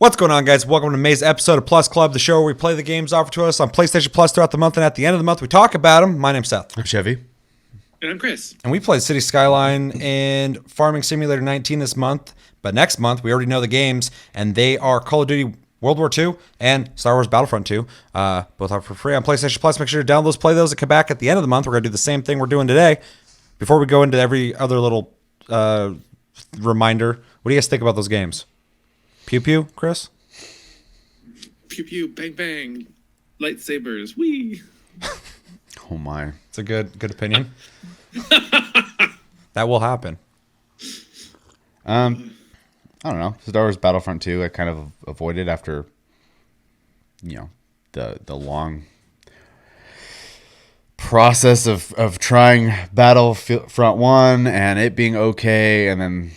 What's going on, guys? Welcome to May's episode of Plus Club, the show where we play the games offered to us on PlayStation Plus throughout the month, and at the end of the month, we talk about them. My name's Seth. I'm Chevy. And I'm Chris. And we played City Skyline and Farming Simulator 19 this month, but next month, we already know the games, and they are Call of Duty World War II and Star Wars Battlefront 2. Both are for free on PlayStation Plus. Make sure to download those, play those, and come back at the end of the month. We're going to do the same thing we're doing today. Before we go into every other little reminder, what do you guys think about those games? Pew pew, Chris? Pew pew, bang bang, lightsabers, wee. Oh my. It's a good opinion. That will happen. I don't know. Star Wars Battlefront 2 I kind of avoided after, the long process of trying Battlefront 1 and it being okay, and then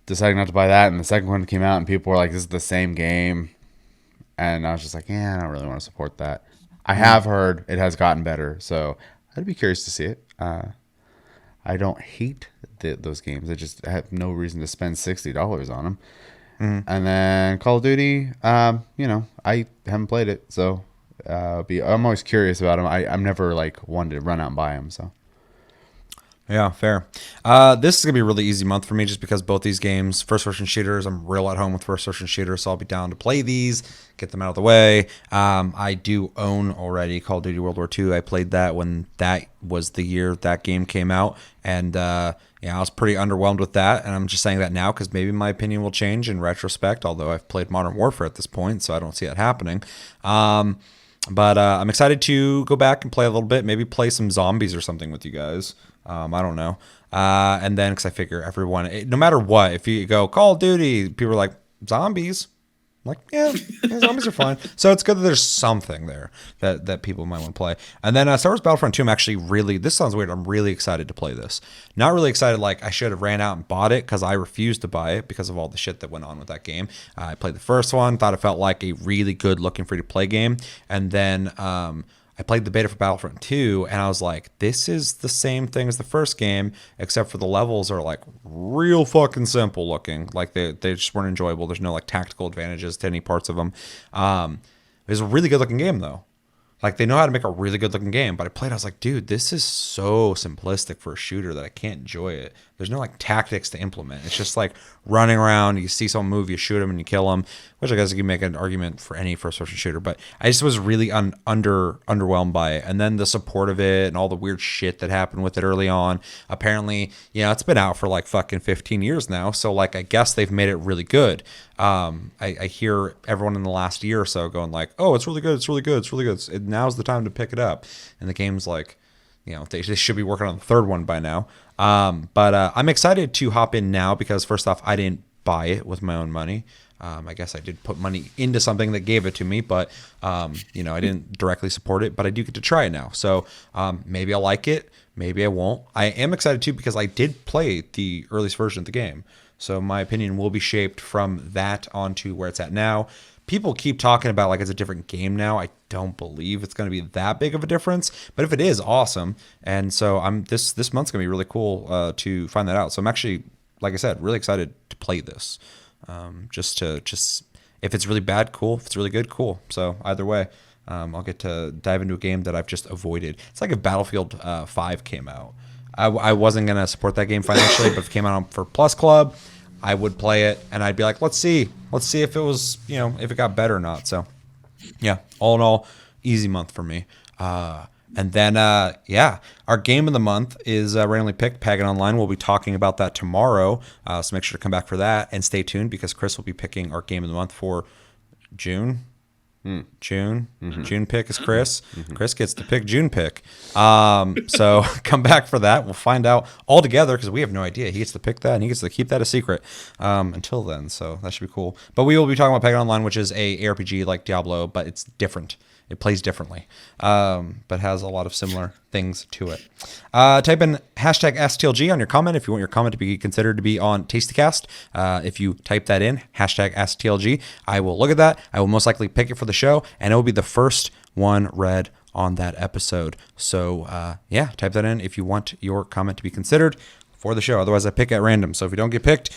deciding not to buy that, and the second one came out and people were like, this is the same game. And I was just like, I don't really want to support that. I have heard it has gotten better, so I'd be curious to see it. I don't hate those games. I just have no reason to spend $60 on them. And then Call of Duty, I haven't played it, so I'm always curious about them. I'm never like one to run out and buy them. So. Yeah, fair. This is going to be a really easy month for me just because both these games, first-person shooters, I'm real at home with first-person shooters, so I'll be down to play these, get them out of the way. I do own already Call of Duty World War II. I played that when that was the year that game came out, and I was pretty underwhelmed with that, and I'm just saying that now because maybe my opinion will change in retrospect, although I've played Modern Warfare at this point, so I don't see that happening. But I'm excited to go back and play a little bit, maybe play some zombies or something with you guys. I don't know. And then, because I figure everyone, no matter what, if you go Call of Duty, people are like, zombies? I'm like, yeah, zombies are fine. So it's good that there's something there that people might want to play. And then Star Wars Battlefront 2, I'm actually this sounds weird, I'm really excited to play this. Not really excited like I should have ran out and bought it because I refused to buy it because of all the shit that went on with that game. I played the first one, thought it felt like a really good looking free-to-play game. And then I played the beta for Battlefront 2, and I was like, this is the same thing as the first game, except for the levels are like real fucking simple looking. Like they just weren't enjoyable. There's no like tactical advantages to any parts of them. It was a really good looking game though. Like they know how to make a really good looking game, but I played, I was like, dude, this is so simplistic for a shooter that I can't enjoy it. There's no like tactics to implement. It's just like running around, you see someone move, you shoot them and you kill them, which I guess you can make an argument for any first person shooter, but I just was really underwhelmed by it. And then the support of it and all the weird shit that happened with it early on. Apparently, it's been out for like fucking 15 years now. So like, I guess they've made it really good. I hear everyone in the last year or so going like, oh, it's really good. It's really good. It's really good. Now's the time to pick it up. And the game's like, they should be working on the third one by now. But I'm excited to hop in now because first off, I didn't buy it with my own money. I guess I did put money into something that gave it to me, but I didn't directly support it, but I do get to try it now. So maybe I'll like it. Maybe I won't. I am excited too because I did play the earliest version of the game. So my opinion will be shaped from that onto where it's at now. People keep talking about like it's a different game now. I don't believe it's going to be that big of a difference, but if it is, awesome. And so this month's going to be really cool to find that out. So I'm actually, like I said, really excited to play this. Just if it's really bad, cool. If it's really good, cool. So either way, I'll get to dive into a game that I've just avoided. It's like if Battlefield 5 came out. I wasn't going to support that game financially, but if it came out for Plus Club, I would play it, and I'd be like, let's see if it was, if it got better or not. So, yeah, all in all, easy month for me. And then, our game of the month is randomly picked, Pagan Online. We'll be talking about that tomorrow, so make sure to come back for that, and stay tuned because Chris will be picking our game of the month for June. June pick is Chris. Chris gets to pick June pick. So come back for that. We'll find out all together because we have no idea. He gets to pick that and he gets to keep that a secret until then. So that should be cool. But we will be talking about Pagan Online, which is a ARPG like Diablo, but it's different. It plays differently, but has a lot of similar things to it. Type in hashtag STLG on your comment if you want your comment to be considered to be on TastyCast. If you type that in, hashtag STLG, I will look at that. I will most likely pick it for the show, and it will be the first one read on that episode. So, type that in if you want your comment to be considered for the show. Otherwise, I pick at random. So if you don't get picked,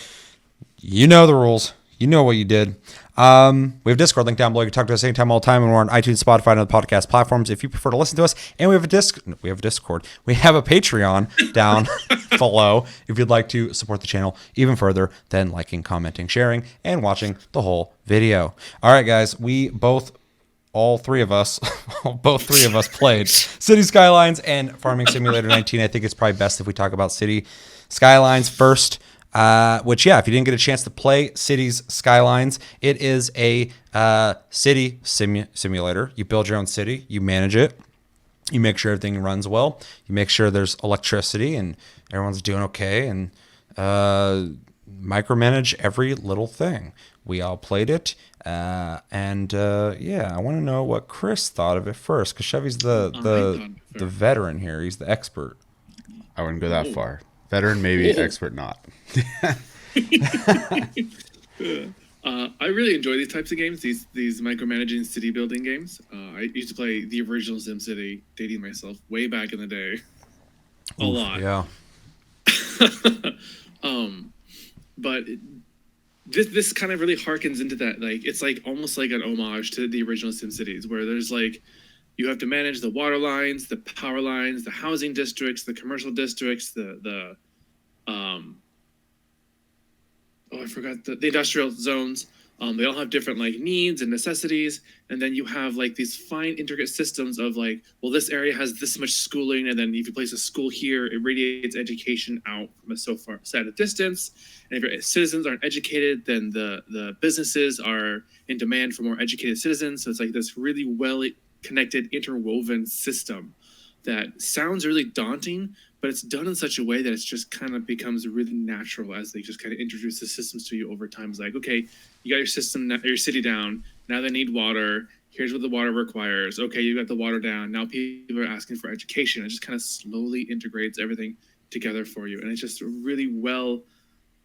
you know the rules. You know what you did. We have Discord link down below. You can talk to us anytime, all the time, and we're on iTunes, Spotify, and other podcast platforms if you prefer to listen to us. And we have a Discord. We have a Patreon down below if you'd like to support the channel even further than liking, commenting, sharing, and watching the whole video. All right, guys. All three of us played City Skylines and Farming Simulator 19. I think it's probably best if we talk about City Skylines first. Which, yeah, if you didn't get a chance to play Cities Skylines, it is a city simulator. You build your own city, you manage it, you make sure everything runs well, you make sure there's electricity and everyone's doing okay, and micromanage every little thing. We all played it, yeah, I want to know what Chris thought of it first, because Chevy's the veteran here. He's the expert. I wouldn't go that far. Veteran, maybe. Expert, not. I really enjoy these types of games, these micromanaging city building games. I used to play the original SimCity, dating myself, way back in the day. A lot. Yeah. But this kind of really harkens into that. Like, it's like almost like an homage to the original SimCities, where there's like, you have to manage the water lines, the power lines, the housing districts, the commercial districts, the industrial zones. They all have different like needs and necessities, and then you have like these fine intricate systems of like, well, this area has this much schooling, and then if you place a school here, it radiates education out from a so far set of distance. And if your citizens aren't educated, then the businesses are in demand for more educated citizens. So it's like this really well connected, interwoven system that sounds really daunting, but it's done in such a way that it's just kind of becomes really natural as they just kind of introduce the systems to you over time. It's like, okay, you got your city down. Now they need water. Here's what the water requires. Okay, you got the water down. Now people are asking for education. It just kind of slowly integrates everything together for you. And it's just a really well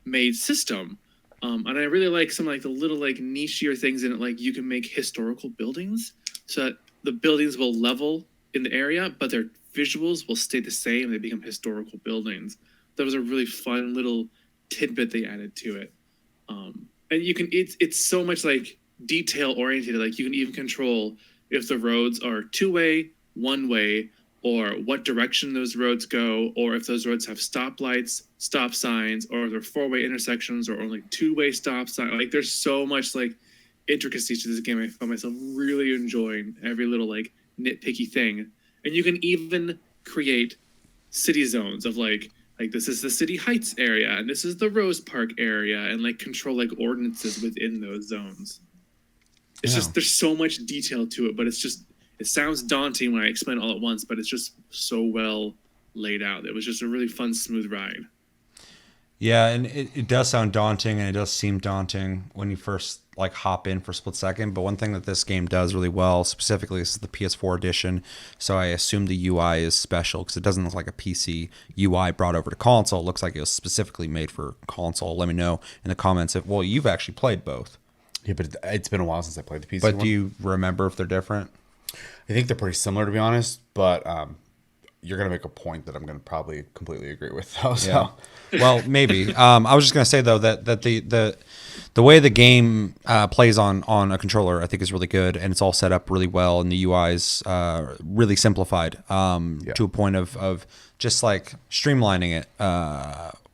made system. And I really like some like the little like nichier things in it. Like you can make historical buildings so that the buildings will level in the area, but their visuals will stay the same. They become historical buildings. That was a really fun little tidbit they added to it. And you can, it's so much like detail oriented. Like you can even control if the roads are 2-way, 1-way, or what direction those roads go, or if those roads have stoplights, stop signs, or if they're 4-way intersections, or only 2-way stop sign. Like there's so much like intricacies to this game. I found myself really enjoying every little like nitpicky thing. And you can even create city zones of like this is the City Heights area, and this is the Rose Park area, and like control like ordinances within those zones. It's just, there's so much detail to it, but it's just, it sounds daunting when I explain it all at once, but it's just so well laid out. It was just a really fun, smooth ride. Yeah, and it does sound daunting, and it does seem daunting when you first like hop in for a split second. But one thing that this game does really well, specifically, this is the PS4 edition, so I assume the UI is special because it doesn't look like a PC UI brought over to console. It looks like it was specifically made for console. Let me know in the comments if, well, you've actually played both. Yeah, but it's been a while since I played the PC But one. do you remember if they're different? I think they're pretty similar, to be honest, but you're going to make a point that I'm going to probably completely agree with, though. So. Yeah. Well, maybe. I was just going to say, though, that the way the game plays on a controller, I think, is really good, and it's all set up really well, and the UI is really simplified to a point of just like streamlining it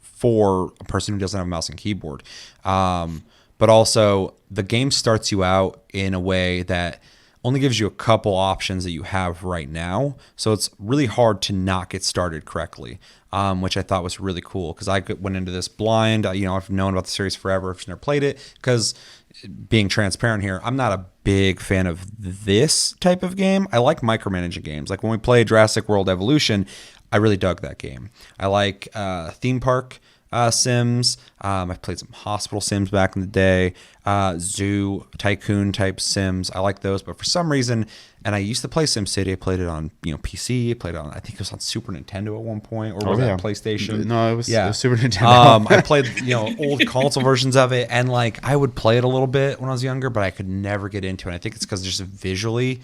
for a person who doesn't have a mouse and keyboard. But also, the game starts you out in a way that only gives you a couple options that you have right now. So it's really hard to not get started correctly, which I thought was really cool because I went into this blind. I've known about the series forever. I've never played it because, being transparent here, I'm not a big fan of this type of game. I like micromanaging games. Like when we played Jurassic World Evolution, I really dug that game. I like theme park sims. I've played some hospital sims back in the day, zoo tycoon type sims. I like those, but for some reason, and I used to play SimCity. I played it on PC. I played it on, I think it was on Super Nintendo at one point, or was that PlayStation? No, it was Super Nintendo. I played old console versions of it, and like I would play it a little bit when I was younger, but I could never get into it. I think it's because just visually,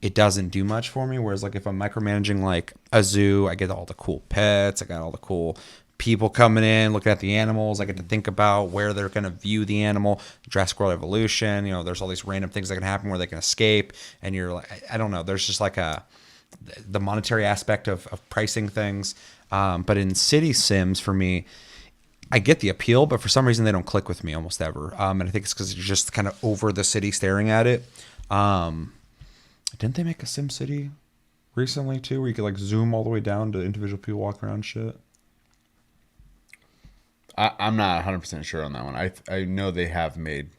it doesn't do much for me. Whereas like if I'm micromanaging like a zoo, I get all the cool pets. I got all the cool people coming in, looking at the animals. I get to think about where they're going to view the animal. Jurassic World Evolution, there's all these random things that can happen where they can escape, and you're like, I don't know. There's just like the monetary aspect of pricing things. But in City Sims, for me, I get the appeal, but for some reason they don't click with me almost ever. And I think it's because you're just kind of over the city staring at it. Didn't they make a Sim City recently too, where you could like zoom all the way down to individual people walking around shit? I'm not 100% sure on that one. I know they have made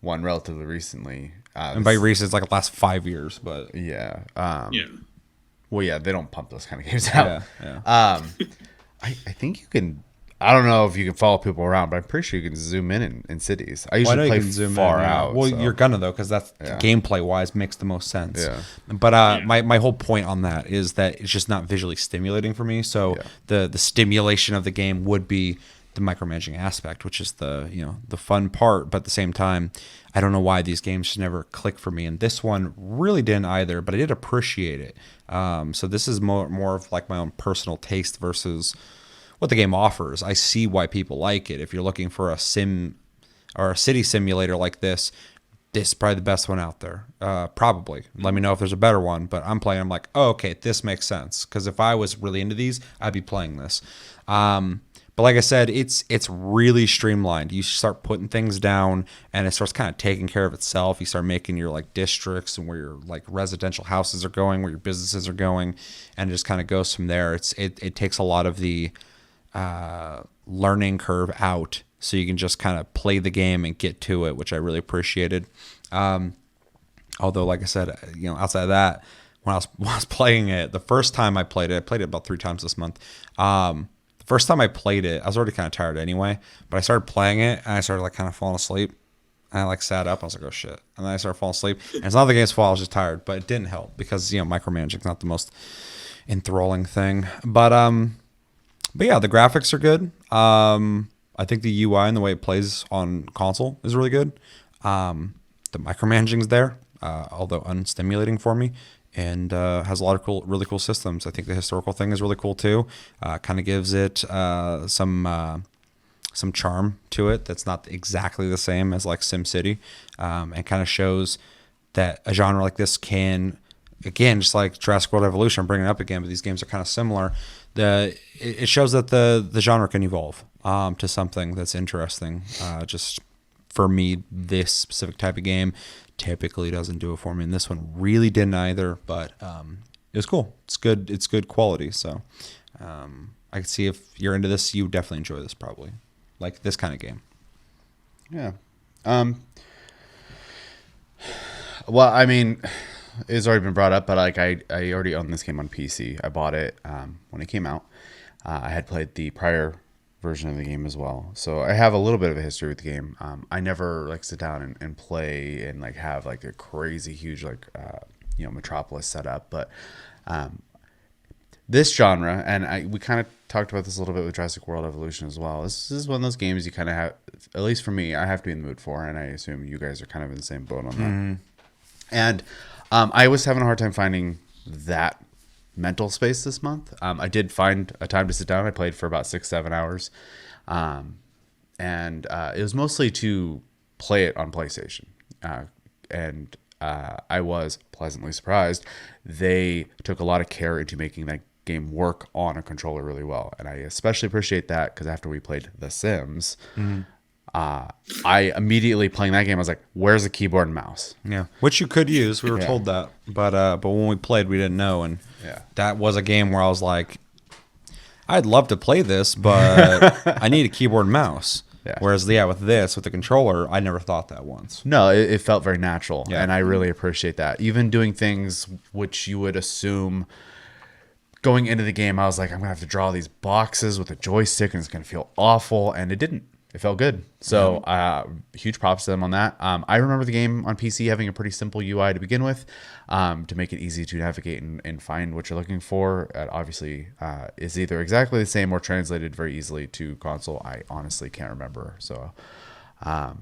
one relatively recently. And by recent, it's like the last 5 years, but yeah. Yeah. Well, yeah, they don't pump those kind of games out. yeah. I think you can. I don't know if you can follow people around, but I'm pretty sure you can zoom in cities. I usually play far out. Well, so. you're gonna though, because that's gameplay wise makes the most sense. Yeah. But my whole point on that is that it's just not visually stimulating for me. So the stimulation of the game would be the micromanaging aspect, which is the fun part. But at the same time, I don't know why these games just never click for me, and this one really didn't either. But I did appreciate it. So this is more of like my own personal taste versus what the game offers. I see why people like it. If you're looking for a sim or a city simulator like this is probably the best one out there. Probably. Let me know if there's a better one. But I'm playing. I'm like, oh, okay, this makes sense. Because if I was really into these, I'd be playing this. But like I said, it's really streamlined. You start putting things down, and it starts kind of taking care of itself. You start making your like districts and where your like residential houses are going, where your businesses are going, and it just kind of goes from there. It takes a lot of the learning curve out, so you can just kind of play the game and get to it, which I really appreciated. Although, like I said, outside of that, when I was playing it, the first time I played it about 3 times this month. The first time I played it, I was already kind of tired anyway, but I started playing it and I started like kind of falling asleep. And I like sat up. I was like, oh shit. And then I started falling asleep. And it's not the game's fault. I was just tired, but it didn't help because, micromanaging is not the most enthralling thing. But yeah, the graphics are good. I think the UI and the way it plays on console is really good. The micromanaging's there, although unstimulating for me, and has a lot of really cool systems. I think the historical thing is really cool too. Kind of gives it some charm to it that's not exactly the same as like SimCity, and kind of shows that a genre like this can, again, just like Jurassic World Evolution, I'm bringing it up again, but these games are kind of similar. It shows that the genre can evolve to something that's interesting. Just for me, this specific type of game typically doesn't do it for me, and this one really didn't either. But it was cool. It's good. It's good quality. So I can see if you're into this, you definitely enjoy this. Probably like this kind of game. Yeah. Well, I mean, it's already been brought up, but like I already own this game on PC. I bought it when it came out. I had played the prior version of the game as well, so I have a little bit of a history with the game. I never like sit down and play and like have like a crazy huge like Metropolis setup, but this genre, and we kind of talked about this a little bit with Jurassic World Evolution as well. This is one of those games you kind of have, at least for me, I have to be in the mood for, and I assume you guys are kind of in the same boat on that. And I was having a hard time finding that mental space this month. I did find a time to sit down. I played for about 6-7 hours. And it was mostly to play it on PlayStation. And I was pleasantly surprised. They took a lot of care into making that game work on a controller really well. And I especially appreciate that because after we played The Sims, I immediately playing that game, I was like, where's the keyboard and mouse? Yeah, which you could use. We were told that, but when we played, we didn't know, and that was a game where I was like, I'd love to play this, but I need a keyboard and mouse. Yeah. Whereas, with the controller, I never thought that once. No, it felt very natural, and I really appreciate that. Even doing things which you would assume going into the game, I was like, I'm gonna have to draw these boxes with a joystick, and it's gonna feel awful, and it didn't. It felt good. So huge props to them on that. I remember the game on PC having a pretty simple UI to begin with, to make it easy to navigate and find what you're looking for. It obviously is either exactly the same or translated very easily to console. I honestly can't remember. So that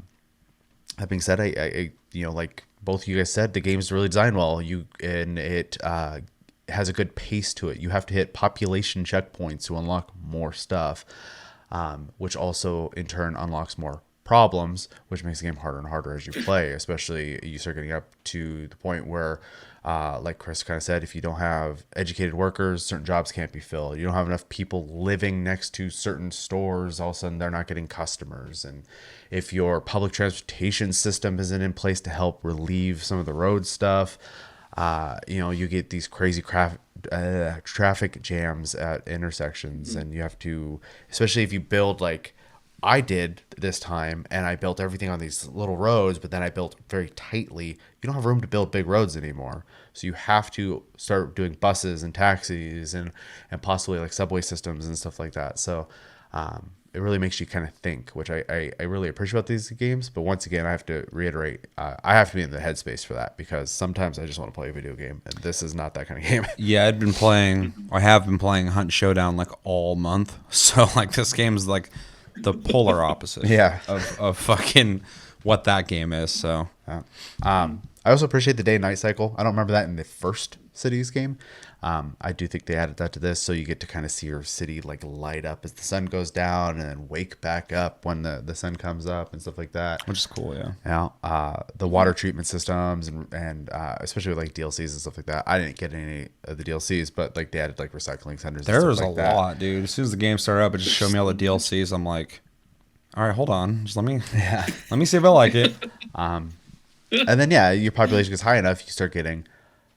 being said, I like both of you guys said, the game's really designed well. It has a good pace to it. You have to hit population checkpoints to unlock more stuff, which also in turn unlocks more problems, which makes the game harder and harder as you play, especially you start getting up to the point where, like Chris kind of said, if you don't have educated workers, certain jobs can't be filled. You don't have enough people living next to certain stores, all of a sudden they're not getting customers. And if your public transportation system isn't in place to help relieve some of the road stuff, you get these crazy traffic jams at intersections, and you have to, especially if you build like I did this time, and I built everything on these little roads, but then I built very tightly. You don't have room to build big roads anymore. So you have to start doing buses and taxis and possibly like subway systems and stuff like that. So it really makes you kind of think, which I really appreciate about these games. But once again, I have to reiterate, I have to be in the headspace for that, because sometimes I just want to play a video game, and this is not that kind of game. Yeah, I have been playing Hunt Showdown like all month. So like this game's like the polar opposite of fucking what that game is. So I also appreciate the day and night cycle. I don't remember that in the first Cities game. I do think they added that to this, so you get to kind of see your city like light up as the sun goes down, and then wake back up when the sun comes up and stuff like that, which is cool. The water treatment systems and especially with like DLCs and stuff like that. I didn't get any of the DLCs, but like they added like recycling centers. There's a lot, dude. As soon as the game started up, it just showed me all the DLCs. I'm like, all right, hold on, just let me see if I like it. And then your population gets high enough, you start getting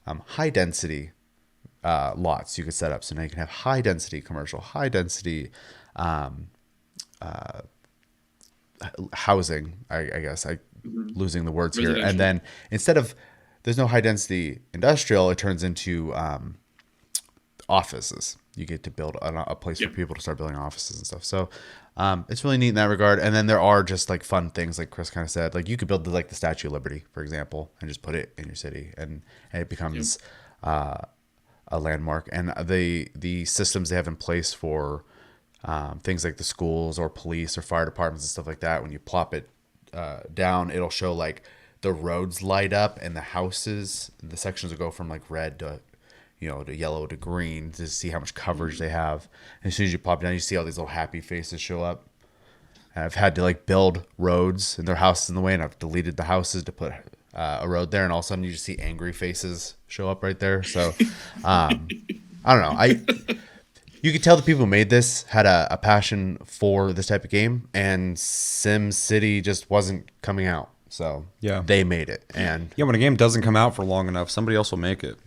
high density lots you could set up. So now you can have high density commercial, high density housing. I guess losing the words here. And then instead of there's no high density industrial, it turns into offices. You get to build a place for people to start building offices and stuff. So it's really neat in that regard. And then there are just like fun things, like Chris kind of said, like you could build like the Statue of Liberty, for example, and just put it in your city, and it becomes a landmark. And the systems they have in place for things like the schools or police or fire departments and stuff like that, when you plop it down, it'll show like the roads light up, and the houses, the sections will go from like red to yellow to green to see how much coverage they have. And as soon as you pop down, you see all these little happy faces show up. And I've had to like build roads and their houses in the way, and I've deleted the houses to put a road there, and all of a sudden you just see angry faces show up right there. So I don't know. You could tell the people who made this had a passion for this type of game, and Sim City just wasn't coming out. So they made it. And when a game doesn't come out for long enough, somebody else will make it.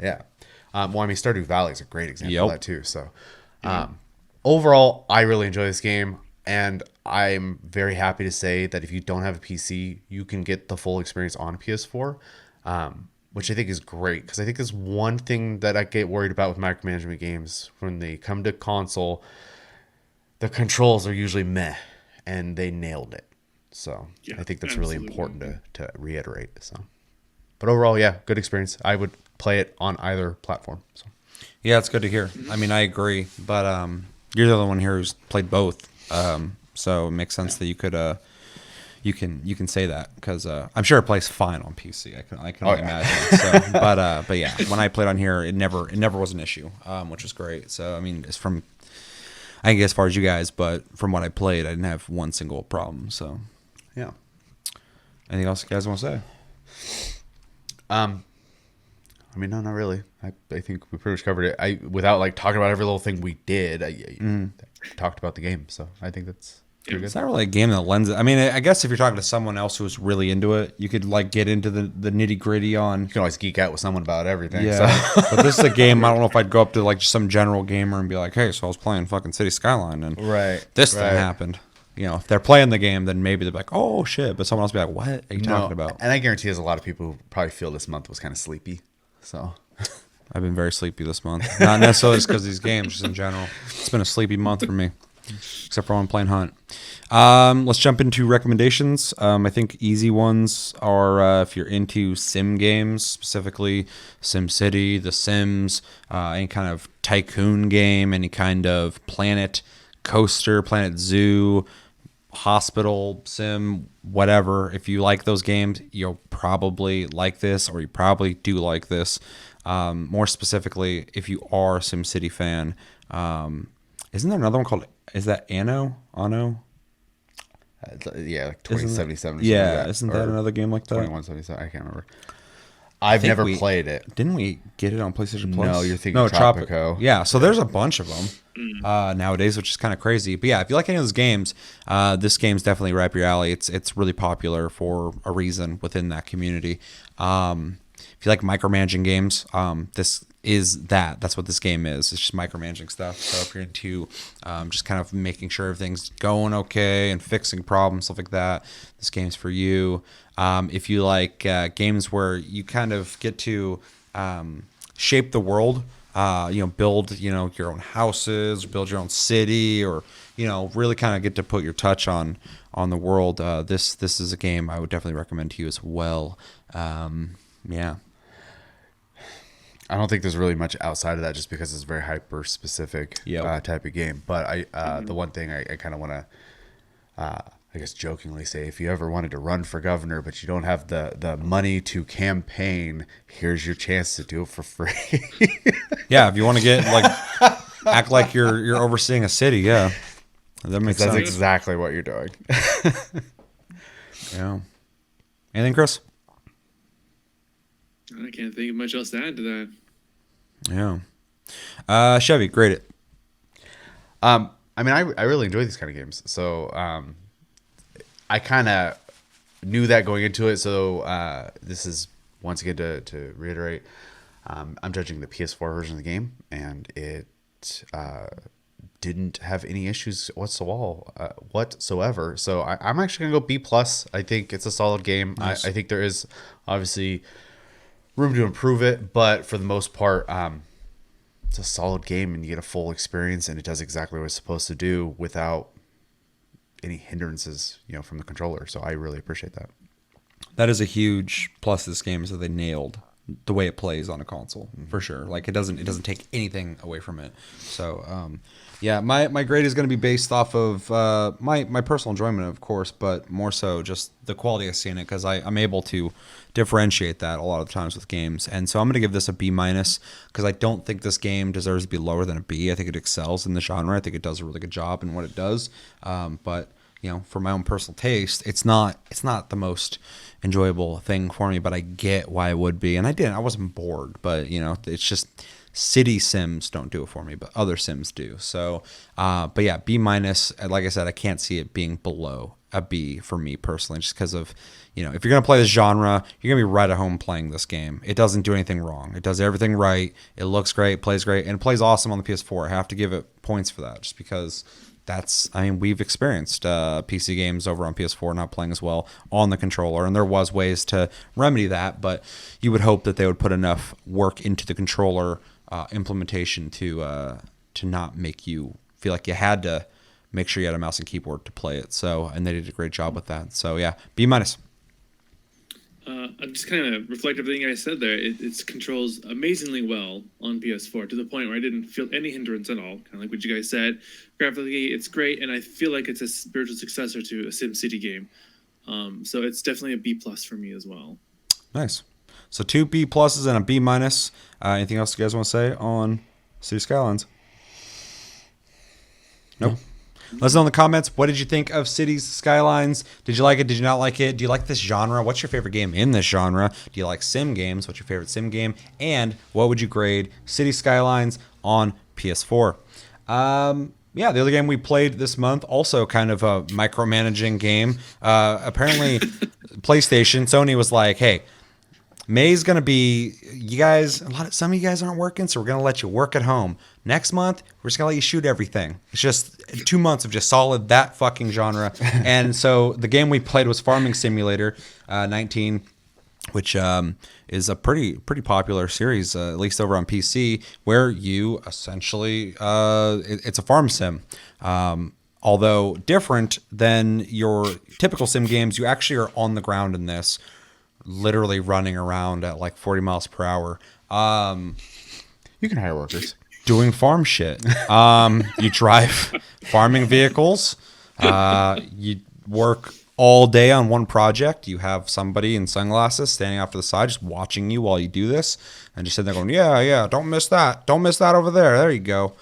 Stardew Valley is a great example of that too. So overall, I really enjoy this game, and I'm very happy to say that if you don't have a PC, you can get the full experience on PS4, which I think is great, because I think there's one thing that I get worried about with micromanagement games. When they come to console, the controls are usually meh, and they nailed it. So I think that's really important to reiterate. So, but overall, good experience. I would play it on either platform. So it's good to hear. I mean, I agree, but you're the only one here who's played both, so it makes sense that you could you can say that, because I'm sure it plays fine on PC. I can only imagine. So, but yeah, when I played on here, it never was an issue, which was great. So I mean, it's from, I can get as far as you guys, but from what I played, I didn't have one single problem. So anything else you guys want to say? I mean, no, not really. I think we pretty much covered it. Without like talking about every little thing we did, I talked about the game. So I think that's pretty good. It's not really a game that lends it. I mean, I guess if you're talking to someone else who's really into it, you could like get into the nitty gritty on. You can always geek out with someone about everything. Yeah. So. But this is a game, I don't know if I'd go up to like just some general gamer and be like, hey, so I was playing fucking City Skyline and this thing happened. If they're playing the game, then maybe they're like, oh shit. But someone else will be like, what are you talking about? And I guarantee there's a lot of people who probably feel this month was kind of sleepy. So I've been very sleepy this month. Not necessarily just because of these games, just in general. It's been a sleepy month for me, except for when I'm playing Hunt. Let's jump into recommendations. I think easy ones are if you're into sim games, specifically Sim City, The Sims, any kind of tycoon game, any kind of Planet Coaster, Planet Zoo, hospital sim, whatever. If you like those games, you'll probably like this, or you probably do like this. More specifically, if you are a SimCity fan, isn't there another one called? Is that Anno? Yeah, like 2077. Yeah, isn't that another game like that? 2177. I can't remember. I've never played it. Didn't we get it on PlayStation Plus? No, you're thinking Tropico. Yeah, so there's a bunch of them nowadays, which is kind of crazy. But yeah, if you like any of those games, this game's definitely right up your alley. It's really popular for a reason within that community. If you like micromanaging games, this is that. That's what this game is. It's just micromanaging stuff. So if you're into just kind of making sure everything's going okay and fixing problems, stuff like that, this game's for you. If you like games where you kind of get to shape the world, build, your own houses, build your own city, or, really kind of get to put your touch on the world, this is a game I would definitely recommend to you as well. Yeah. I don't think there's really much outside of that just because it's a very hyper specific type of game. But the one thing I kind of want to, I guess jokingly say, if you ever wanted to run for governor, but you don't have the money to campaign, here's your chance to do it for free. Yeah. If you want to get act like you're overseeing a city. Yeah. That makes sense. That's exactly what you're doing. Yeah. Anything, Chris? I can't think of much else to add to that. Yeah. Chevy, grade it. I really enjoy these kind of games. So I kind of knew that going into it. So this is, once again, to reiterate, I'm judging the PS4 version of the game, and it didn't have any issues whatsoever. So I'm actually going to go B+. I think it's a solid game. Nice. I think there is obviously room to improve it, but for the most part, it's a solid game, and you get a full experience, and it does exactly what it's supposed to do without any hindrances, from the controller. So I really appreciate that. That is a huge plus of this game, is that they nailed the way it plays on a console, for sure. Like, it doesn't take anything away from it. So yeah, my grade is going to be based off of my personal enjoyment, of course, but more so just the quality I see in it, because I'm able to differentiate that a lot of the times with games. And so I'm going to give this a B-, because I don't think this game deserves to be lower than a B. I think it excels in the genre. I think it does a really good job in what it does. But for my own personal taste, it's not the most enjoyable thing for me, but I get why it would be. And I wasn't bored, but it's just city sims don't do it for me, but other sims do. So but yeah, B-. Like I said, I can't see it being below a B for me personally, just because of, if you're going to play this genre, you're going to be right at home playing this game. It doesn't do anything wrong. It does everything right. It looks great, plays great, and it plays awesome on the PS4. I have to give it points for that, just because we've experienced PC games over on PS4 not playing as well on the controller, and there was ways to remedy that, but you would hope that they would put enough work into the controller implementation to not make you feel like you had to make sure you had a mouse and keyboard to play it. So, and they did a great job with that. So yeah, B-. I'm just kind of reflect everything I said there. It controls amazingly well on PS4 to the point where I didn't feel any hindrance at all. Kind of like what you guys said. Graphically, it's great, and I feel like it's a spiritual successor to a SimCity game. So it's definitely a B+ for me as well. Nice. So 2 B+ and a B-. Anything else you guys want to say on City Skylines? Nope. Let us know in the comments, what did you think of Cities Skylines? Did you like it? Did you not like it? Do you like this genre? What's your favorite game in this genre? Do you like sim games? What's your favorite sim game? And what would you grade City Skylines on PS4? Yeah, the other game we played this month, also kind of a micromanaging game. Apparently, PlayStation, Sony was like, hey, May's going to be, some of you guys aren't working, so we're going to let you work at home. Next month, we're just going to let you shoot everything. It's just 2 months of just solid that fucking genre. And so the game we played was Farming Simulator 19, which is a pretty popular series, at least over on PC, where you essentially, it's a farm sim. Although different than your typical sim games, you actually are on the ground in this, literally running around at like 40 miles per hour. You can hire workers. Doing farm shit. You drive farming vehicles. You work all day on one project. You have somebody in sunglasses standing off to the side just watching you while you do this and just sitting there going, yeah, don't miss that. Don't miss that over there. There you go.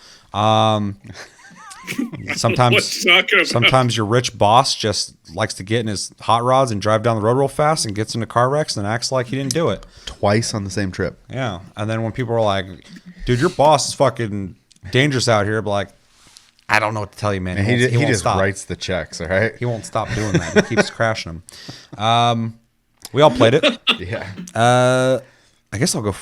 Sometimes your rich boss just likes to get in his hot rods and drive down the road real fast and gets into car wrecks and acts like he didn't do it. Twice on the same trip. Yeah. And then when people are like, dude, your boss is fucking dangerous out here, but like, I don't know what to tell you, man. And he won't just stop. writes the checks, all right? He won't stop doing that. He keeps crashing them. We all played it. Yeah. I guess I'll go.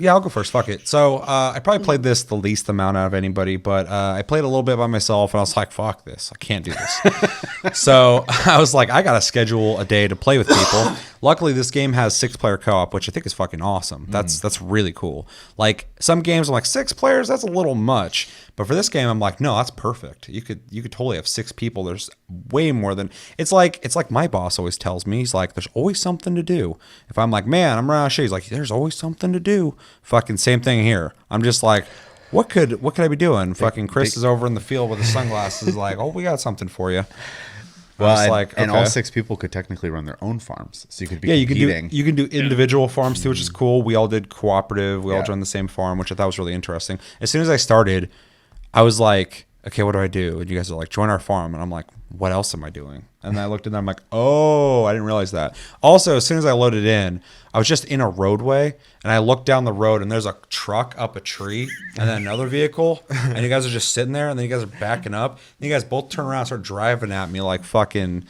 I'll go first. Fuck it. So I probably played this the least amount out of anybody, but I played a little bit by myself, and I was like, "Fuck this! I can't do this." So I was like, "I gotta schedule a day to play with people." Luckily, this game has 6-player co-op, which I think is fucking awesome. That's really cool. Like some games, I'm like 6 players. That's a little much, but for this game, I'm like, no, that's perfect. You could totally have 6 people. There's way more than it's like my boss always tells me. He's like, "There's always something to do." If I'm like, "Man, I'm running out of shit," he's like, "There's always something to do." Fucking same thing here. I'm just like, what could I be doing? Fucking Chris is over in the field with his sunglasses, like, "Oh, we got something for you." Well, and all 6 people could technically run their own farms, so you could be competing. You can do individual farms too, which is cool. We all did cooperative. We all joined the same farm, which I thought was really interesting. As soon as I started, I was like, okay, what do I do? And you guys are like, join our farm. And I'm like, what else am I doing? And then I looked at them, I'm like, oh, I didn't realize that. Also, as soon as I loaded in, I was just in a roadway, and I looked down the road, and there's a truck up a tree, and then another vehicle, and you guys are just sitting there, and then you guys are backing up, and you guys both turn around and start driving at me like fucking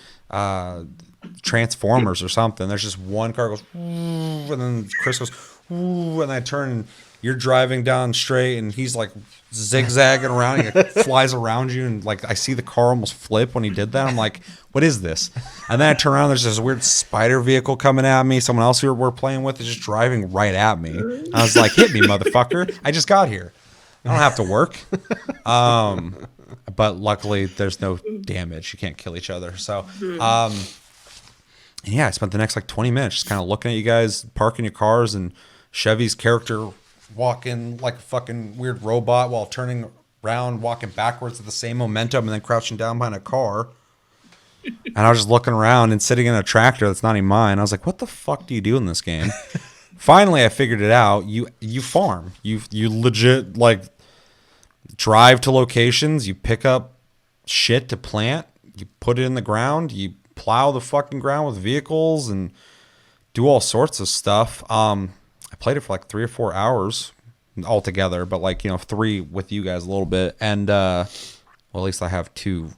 Transformers or something. There's just one car goes, and then Chris goes, and I turn, and you're driving down straight, and he's like zigzagging around. He flies around you, and like I see the car almost flip when he did that. I'm like, what is this? And then I turn around. There's this weird spider vehicle coming at me. Someone else we're playing with is just driving right at me. I was like, hit me, motherfucker! I just got here. I don't have to work. But luckily, there's no damage. You can't kill each other. So, yeah, I spent the next like 20 minutes just kind of looking at you guys parking your cars, and Chevy's character walking like a fucking weird robot while turning around, walking backwards at the same momentum, and then crouching down behind a car. And I was just looking around and sitting in a tractor that's not even mine. I was like, what the fuck do you do in this game? Finally, I figured it out. You farm. You legit like drive to locations. You pick up shit to plant. You put it in the ground. You plow the fucking ground with vehicles and do all sorts of stuff. I played it for like 3 or 4 hours altogether, but like, 3 with you guys a little bit. And, well, at least I have 2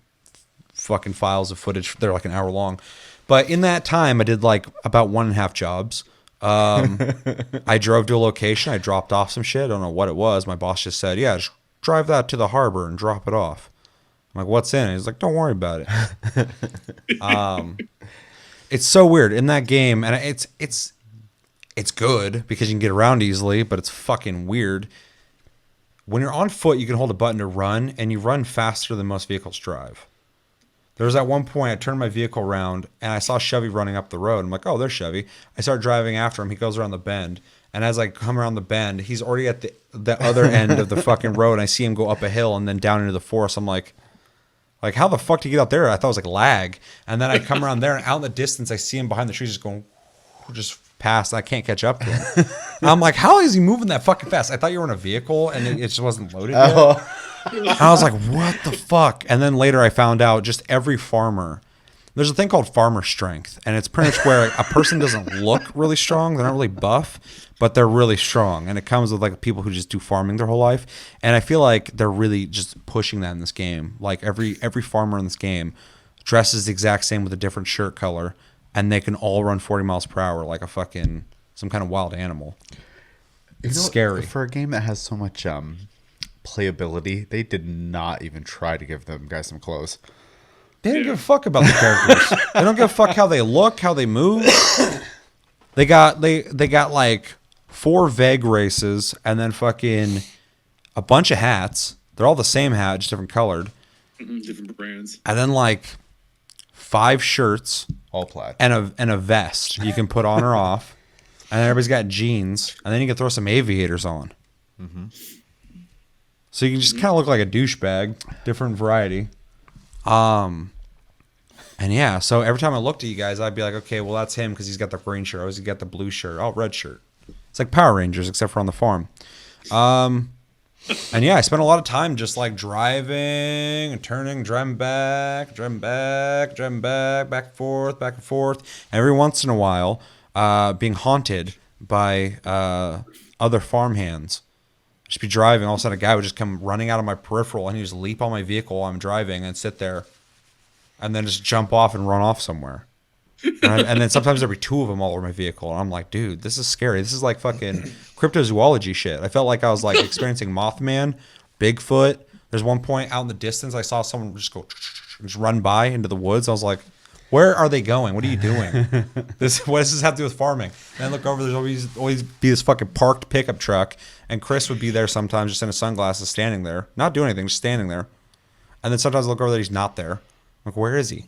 fucking files of footage. They're like an hour long. But in that time, I did like about 1.5 jobs. I drove to a location. I dropped off some shit. I don't know what it was. My boss just said, yeah, just drive that to the harbor and drop it off. I'm like, what's in it? He's like, don't worry about it. It's so weird in that game. And it's good because you can get around easily, but it's fucking weird. When you're on foot, you can hold a button to run, and you run faster than most vehicles drive. There was at one point I turned my vehicle around, and I saw Chevy running up the road. I'm like, oh, there's Chevy. I start driving after him. He goes around the bend, and as I come around the bend, he's already at the other end of the fucking road, and I see him go up a hill and then down into the forest. I'm like, how the fuck did you get out there? I thought it was like lag. And then I come around there, and out in the distance, I see him behind the trees just going, just past. I can't catch up to him. I'm like, how is he moving that fucking fast? I thought you were in a vehicle and it just wasn't loaded yet. I was like, what the fuck? And then later I found out just every farmer, there's a thing called farmer strength, and it's pretty much where a person doesn't look really strong. They're not really buff, but they're really strong. And it comes with like people who just do farming their whole life. And I feel like they're really just pushing that in this game. Like every farmer in this game dresses the exact same with a different shirt color, and they can all run 40 miles per hour like a fucking some kind of wild animal. It's scary. For a game that has so much playability, they did not even try to give them guys some clothes. They don't give a fuck about the characters. They don't give a fuck how they look, how they move. They got like 4 VEG races and then fucking a bunch of hats. They're all the same hat, just different colored. Different brands. And then like 5 shirts. All plaid. And a vest you can put on or off. And then everybody's got jeans. And then you can throw some aviators on. Mm-hmm. So you can just kind of look like a douchebag. Different variety. And yeah, so every time I looked at you guys, I'd be like, okay, well, that's him because he's got the green shirt. Oh, he's got the blue shirt. Oh, red shirt. It's like Power Rangers, except for on the farm. And yeah, I spent a lot of time just like driving and turning, driving back, back and forth, back and forth. Every once in a while, being haunted by other farmhands. Just be driving, all of a sudden a guy would just come running out of my peripheral and he'd just leap on my vehicle while I'm driving and sit there and then just jump off and run off somewhere. And then sometimes there'd be two of them all over my vehicle. And I'm like, dude, this is scary. This is like fucking cryptozoology shit. I felt like I was like experiencing Mothman, Bigfoot. There's one point out in the distance, I saw someone just go, just run by into the woods. I was like, where are they going? What are you doing? What does this have to do with farming? And I look over, there's always be this fucking parked pickup truck. And Chris would be there sometimes just in his sunglasses standing there. Not doing anything, just standing there. And then sometimes I look over there, he's not there. I'm like, where is he?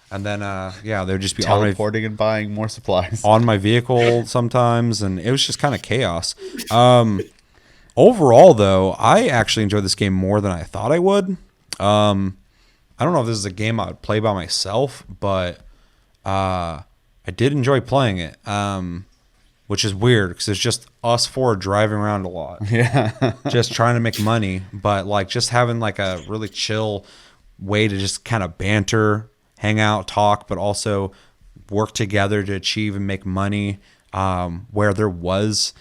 And then, yeah, they would just be teleporting and buying more supplies on my vehicle sometimes, and it was just kind of chaos. Overall, though, I actually enjoyed this game more than I thought I would. I don't know if this is a game I would play by myself, but I did enjoy playing it, which is weird because it's just us four driving around a lot, just trying to make money, but like just having like a really chill way to just kind of banter, hang out, talk, but also work together to achieve and make money. Where there was,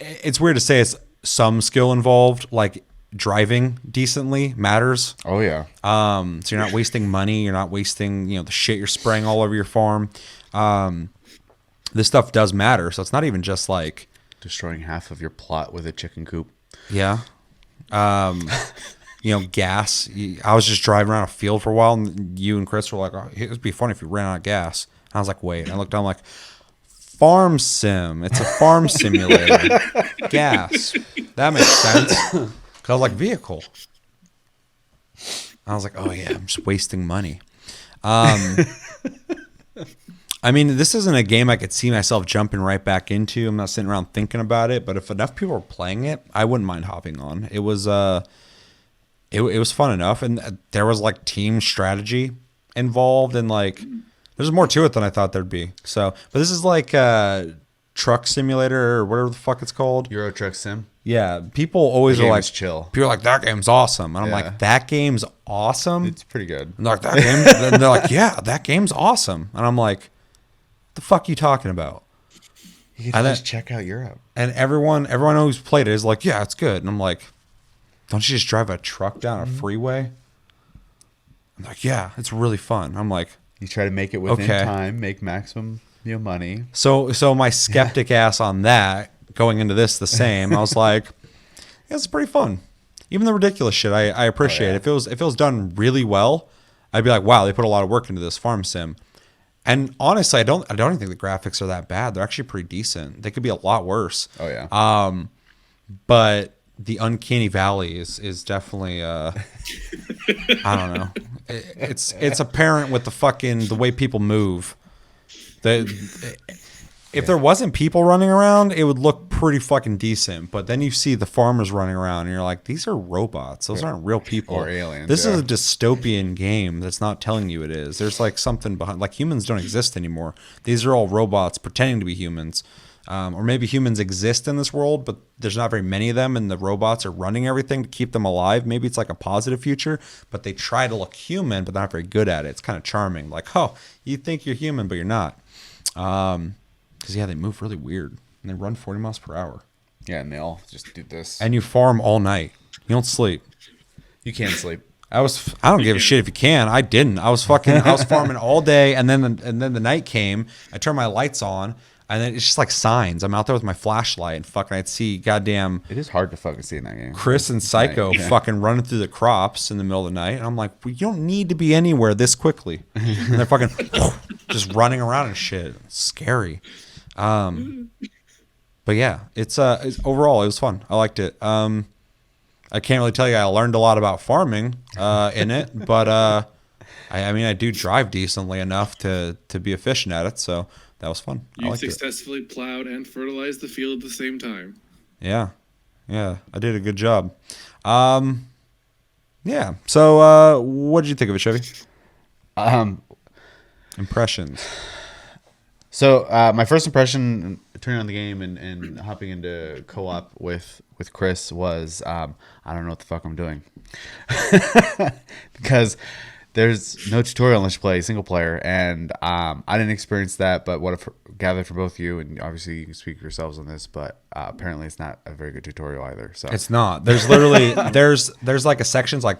it's weird to say it's some skill involved, like driving decently matters. Oh yeah. So you're not wasting money. You're not wasting, the shit you're spraying all over your farm. This stuff does matter. So it's not even just like destroying half of your plot with a chicken coop. Yeah. Gas. I was just driving around a field for a while, and you and Chris were like, oh, it would be funny if we ran out of gas. And I was like, wait. And I looked down, I'm like, farm sim. It's a farm simulator. Gas. That makes sense. Because I was like, vehicle. I was like, oh, yeah, I'm just wasting money. I mean, this isn't a game I could see myself jumping right back into. I'm not sitting around thinking about it. But if enough people are playing it, I wouldn't mind hopping on. It was... It was fun enough, and there was like team strategy involved, and like there's more to it than I thought there'd be. So, but this is like truck simulator or whatever the fuck it's called. Euro Truck Sim. Yeah, people always are like, chill. People are like, that game's awesome, and I'm like, that game's awesome. It's pretty good. And they're like, that game. And they're like, yeah, that game's awesome, and I'm like, the fuck you talking about? You can just check out Europe. And everyone who's played it is like, yeah, it's good, and I'm like, don't you just drive a truck down a freeway? I'm like, yeah, it's really fun. I'm like, you try to make it within time, make maximum money. So my skeptic ass on that going into this the same. I was like, yeah, it's pretty fun. Even the ridiculous shit, I appreciate. If it was done really well, I'd be like, wow, they put a lot of work into this farm sim. And honestly, I don't even think the graphics are that bad. They're actually pretty decent. They could be a lot worse. Oh yeah. But the uncanny valley is definitely I don't know. It's apparent with the way people move. If there wasn't people running around, it would look pretty fucking decent. But then you see the farmers running around, and you're like, these are robots. Those aren't real people. Or aliens. This is a dystopian game that's not telling you it is. There's like something behind. Like humans don't exist anymore. These are all robots pretending to be humans. Or maybe humans exist in this world, but there's not very many of them, and the robots are running everything to keep them alive. Maybe it's like a positive future, but they try to look human, but they're not very good at it. It's kind of charming. Like, oh, you think you're human, but you're not. Because, yeah, they move really weird, and they run 40 miles per hour. Yeah, and they all just do this. And you farm all night. You don't sleep. You can't sleep. I don't give a shit if you can. I didn't. I was farming all day, and then the night came. I turned my lights on. And then it's just like signs. I'm out there with my flashlight and fucking I'd see goddamn... It is hard to fucking see in that game. Chris and Psycho fucking running through the crops in the middle of the night. And I'm like, well, you don't need to be anywhere this quickly. And they're fucking just running around and shit. It's scary. But yeah, it's overall, it was fun. I liked it. I can't really tell you I learned a lot about farming in it. But I mean, I do drive decently enough to be efficient at it. So... that was fun. You successfully plowed and fertilized the field at the same time. Yeah. I did a good job. Yeah. So, what did you think of it, Chevy? Impressions. So my first impression turning on the game and hopping into co-op with Chris was I don't know what the fuck I'm doing because there's no tutorial unless you play single player, and I didn't experience that. But what I've gathered from both you, and obviously you can speak for yourselves on this, but apparently it's not a very good tutorial either. So It's not. There's literally there's like a section's like,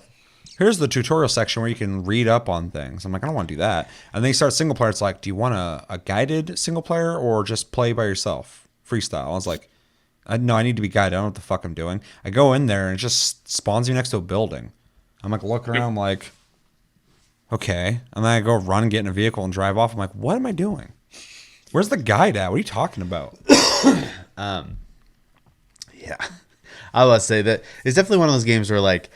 here's the tutorial section where you can read up on things. I'm like, I don't want to do that. And then you start single player. It's like, do you want a guided single player or just play by yourself freestyle? I was like, no, I need to be guided. I don't know what the fuck I'm doing. I go in there and it just spawns you next to a building. I'm like looking around, I'm like, okay. And then I go run and get in a vehicle and drive off. I'm like, what am I doing? Where's the guide at? What are you talking about? yeah, I will say that it's definitely one of those games where like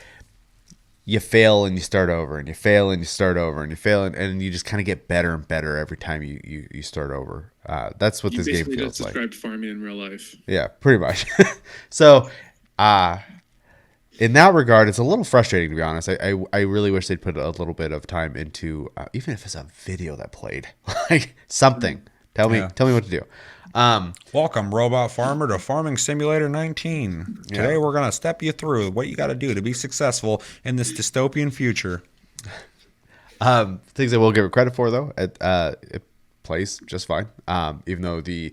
you fail and you start over, and you fail and you start over, and you fail and you just kind of get better and better every time you start over. That's what this game feels just like. described farming in real life. Yeah, pretty much. So, in that regard, it's a little frustrating, to be honest. I really wish they'd put a little bit of time into, even if it's a video that played, like something. Tell me what to do. Welcome, Robot Farmer, to Farming Simulator 19. Today we're going to step you through what you got to do to be successful in this dystopian future. Things I will give it credit for, though, it plays just fine. Even though the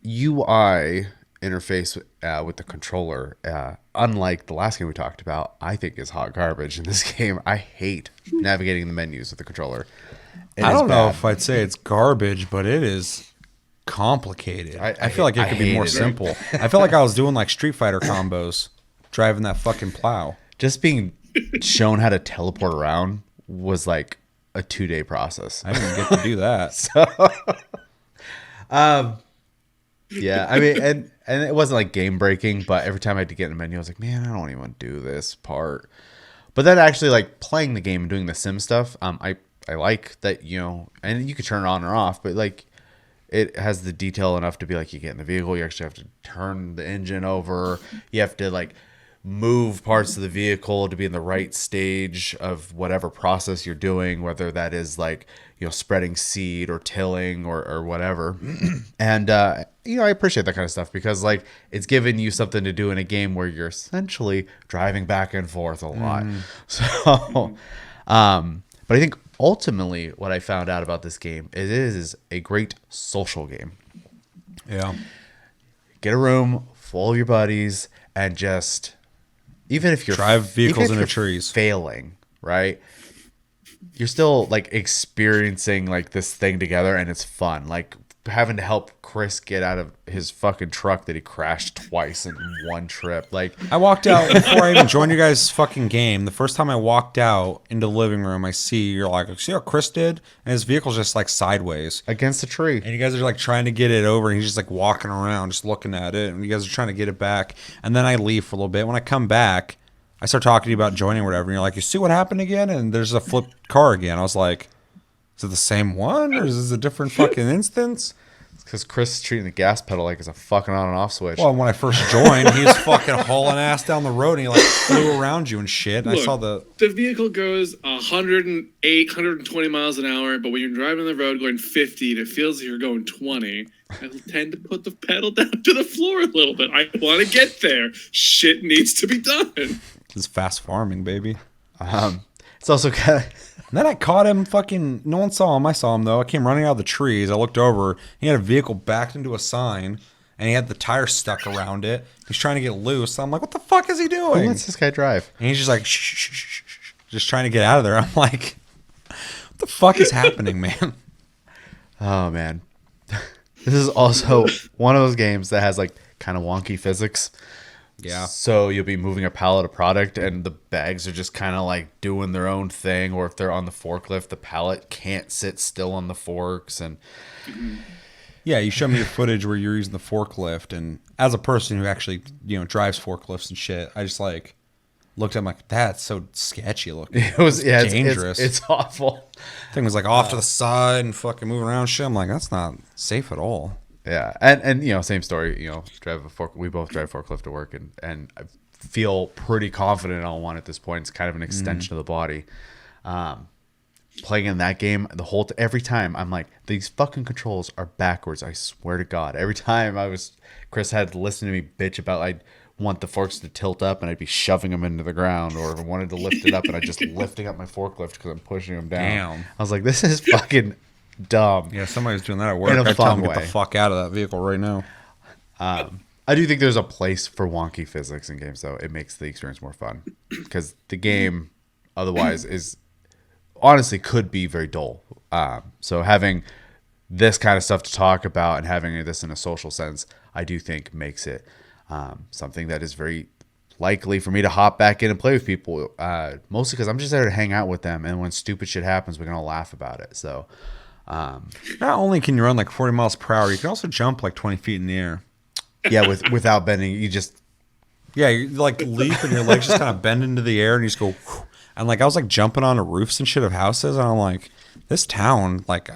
UI interface with the controller, unlike the last game we talked about, I think is hot garbage in this game. I hate navigating the menus with the controller. I don't know if I'd say it's garbage, but it is complicated. I feel like it could be more simple. I feel like I was doing like Street Fighter combos, driving that fucking plow. Just being shown how to teleport around was like a 2-day process. I didn't get to do that. So, yeah, I mean, and it wasn't like game breaking, but every time I had to get in a menu, I was like, man, I don't even want to do this part. But then actually, like playing the game and doing the sim stuff, I like that, you know, and you could turn it on or off, but like it has the detail enough to be like you get in the vehicle, you actually have to turn the engine over, you have to like move parts of the vehicle to be in the right stage of whatever process you're doing, whether that is like, you know, spreading seed or tilling or whatever. And you know, I appreciate that kind of stuff because like it's giving you something to do in a game where you're essentially driving back and forth a lot. So but I think ultimately what I found out about this game is a great social game. Yeah. Get a room full of your buddies and just, even if you're drive vehicles into trees, failing, right? You're still like experiencing like this thing together, and it's fun. Like having to help Chris get out of his fucking truck that he crashed twice in one trip. Like I walked out before I even joined your guys' fucking game. The first time I walked out into the living room, I see you're like, see how Chris did? And his vehicle's just like sideways against a tree. And you guys are like trying to get it over, and he's just like walking around, just looking at it. And you guys are trying to get it back. And then I leave for a little bit. When I come back, I start talking to you about joining or whatever. And you're like, you see what happened again? And there's a flipped car again. I was like, is it the same one, or is this a different fucking instance? Because Chris is treating the gas pedal like it's a fucking on and off switch. Well, when I first joined, he was fucking hauling ass down the road, and he like flew around you and shit. And Look, I saw the vehicle goes 108, 120 miles an hour, but when you're driving the road going 50, and it feels like you're going 20. I tend to put the pedal down to the floor a little bit. I want to get there. Shit needs to be done. It's fast farming, baby. It's also kind of. And then I caught him fucking, no one saw him. I saw him though. I came running out of the trees. I looked over. He had a vehicle backed into a sign, and he had the tire stuck around it. He's trying to get loose. I'm like, what the fuck is he doing? Who lets this guy drive? And he's just like, shh, shh, shh, shh, shh, just trying to get out of there. I'm like, what the fuck is happening, man? Oh, man. This is also one of those games that has like kind of wonky physics. Yeah. So you'll be moving a pallet of product, and the bags are just kind of like doing their own thing. Or if they're on the forklift, the pallet can't sit still on the forks. And yeah, you showed me your footage where you're using the forklift, and as a person who actually, you know, drives forklifts and shit, I just like looked at him like, that's so sketchy looking. It was dangerous. It's awful. Thing was like off to the side and fucking moving around and shit. I'm like, that's not safe at all. Yeah, and you know, same story. You know, we both drive forklift to work, and I feel pretty confident on one at this point. It's kind of an extension of the body. playing in that game every time I'm like, these fucking controls are backwards. I swear to God. Every time Chris had to listen to me bitch about I'd want the forks to tilt up and I'd be shoving them into the ground, or if I wanted to lift it up and I just lifting up my forklift because I'm pushing them down. Damn. I was like, this is fucking dumb. Yeah, somebody's doing that at work. In a I tell fun them get way. the fuck out of that vehicle right now. I do think there's a place for wonky physics in games, though. It makes the experience more fun because the game otherwise is honestly could be very dull. So having this kind of stuff to talk about and having this in a social sense, I do think makes it something that is very likely for me to hop back in and play with people. Mostly because I'm just there to hang out with them, and when stupid shit happens, we're gonna laugh about it. So Not only can you run like 40 miles per hour, you can also jump like 20 feet in the air. yeah, without bending, you just Yeah, you like leap and your legs just kind of bend into the air and you just go. Whew. And like I was like jumping onto roofs and shit of houses, and I'm like, this town, like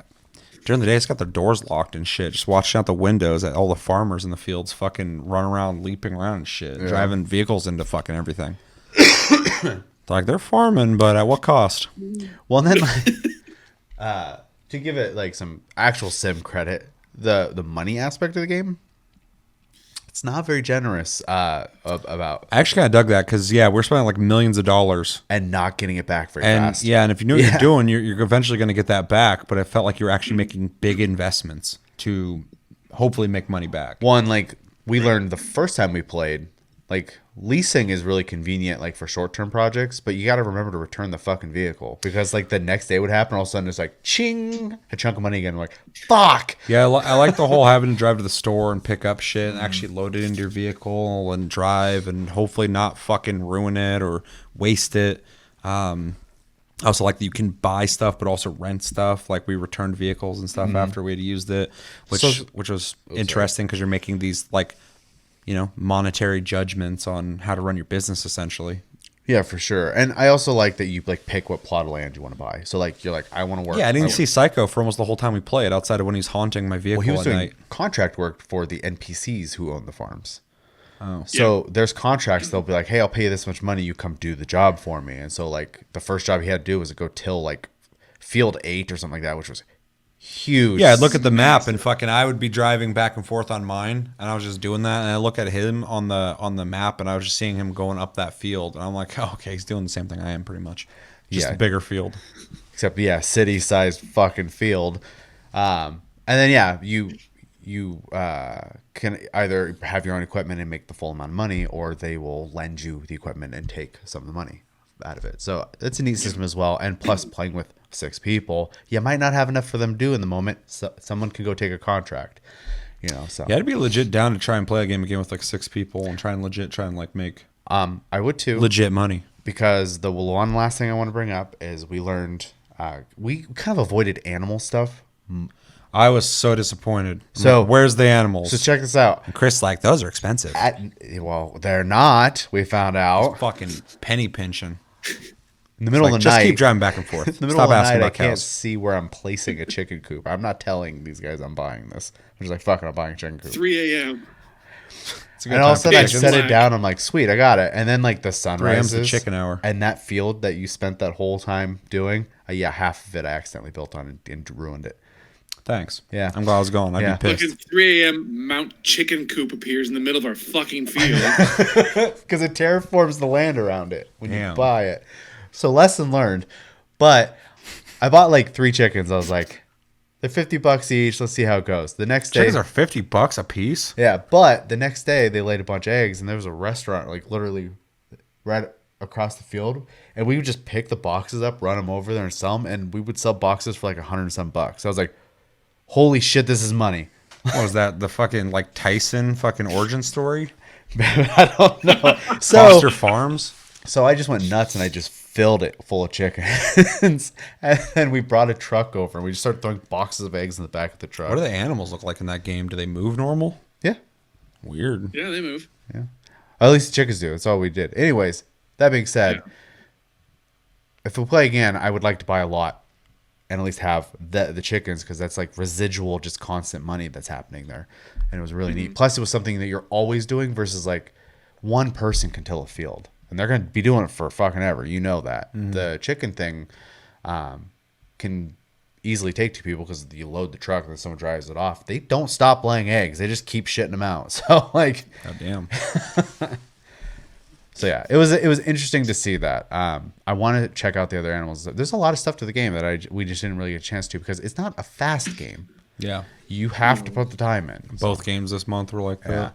during the day, it's got their doors locked and shit. Just watching out the windows at all the farmers in the fields fucking run around, leaping around and shit, driving vehicles into fucking everything. Like they're farming, but at what cost? well, and then like, to give it like some actual sim credit, the money aspect of the game, it's not very generous about I actually kind of dug that because we're spending like millions of dollars. and not getting it back very And fast. and if you know what you're doing, you're eventually going to get that back. But I felt like you're actually making big investments to hopefully make money back. One, like we learned the first time we played, like leasing is really convenient, like for short-term projects, but you got to remember to return the fucking vehicle because like the next day would happen, all of a sudden it's like ching, a chunk of money again. I'm like, fuck. Yeah, I like the whole having to drive to the store and pick up shit and actually load it into your vehicle and drive and hopefully not fucking ruin it or waste it. I also like that you can buy stuff but also rent stuff. Like we returned vehicles and stuff after we had used it, which was interesting because you're making these like, monetary judgments on how to run your business essentially. Yeah, for sure. And I also like that you like pick what plot of land you want to buy. So like you're like, I want to work. Yeah, I didn't see Psycho for almost the whole time we played outside of when he's haunting my vehicle Well, he was at doing night. contract work for the NPCs who own the farms. Oh. So there's contracts. They'll be like, hey, I'll pay you this much money. You come do the job for me. And so like the first job he had to do was to go till like field 8 or something like that, which was huge. Yeah, I'd look at the map and fucking I would be driving back and forth on mine and I was just doing that and I look at him on the map and I was just seeing him going up that field and I'm like, oh, okay, he's doing the same thing I am pretty much. Just a bigger field. Except city-sized fucking field. And then you can either have your own equipment and make the full amount of money, or they will lend you the equipment and take some of the money out of it. So it's a neat system as well. And plus playing with 6 people, you might not have enough for them to do in the moment. So someone can go take a contract, so. Yeah, I'd be legit down to try and play a game again with like 6 people and try and like make I would too. legit money. Because the one last thing I want to bring up is we learned, we kind of avoided animal stuff. I was so disappointed. So where's the animals? So check this out. And Chris like, those are expensive. Well, they're not. We found out Fucking penny pinching. in the middle of the Just night. keep driving back and forth. In the middle Stop of the asking night, I about can't cows. see where I'm placing a chicken coop. I'm not telling these guys I'm buying this. I'm just like, fuck it, I'm buying a chicken coop. 3 a.m. It's a good And all of a time sudden, I for pigeons. set it down. I'm like, sweet, I got it. And then like the sun 3 a.m.'s the rises. chicken hour. And that field that you spent that whole time doing, half of it I accidentally built on and ruined it. Thanks. Yeah. I'm glad I was gone. I'd Yeah. be pissed. Fucking 3 a.m. Mount Chicken Coop appears in the middle of our fucking field. Because it terraforms the land around it when you Damn. buy it. So lesson learned. But I bought like 3 chickens. I was like, they're $50 each. Let's see how it goes. The next day, Chickens are $50 a piece. yeah. But the next day they laid a bunch of eggs, and there was a restaurant like literally right across the field, and we would just pick the boxes up, run them over there, and sell them. And we would sell boxes for like $100 and some bucks. I was like, holy shit, this is money. What was that? The fucking like Tyson fucking origin story? I don't know. Foster Farms? So I just went nuts and I just filled it full of chickens. And then we brought a truck over and we just started throwing boxes of eggs in the back of the truck. What do the animals look like in that game? Do they move normal? Yeah. Weird. Yeah, they move. Yeah. At least the chickens do. That's all we did. Anyways, that being said, if we play again, I would like to buy a lot and at least have the chickens, because that's like residual, just constant money that's happening there. And it was really neat. Plus, it was something that you're always doing versus like one person can till a field. And they're going to be doing it for fucking ever. You know that. The chicken thing, can easily take 2 people because you load the truck and then someone drives it off. They don't stop laying eggs. They just keep shitting them out. So like, God damn. so yeah, it was interesting to see that. I wanted to check out the other animals. There's a lot of stuff to the game that we just didn't really get a chance to because it's not a fast game. Yeah. You have to put the time in. Both games this month were like that. Yeah.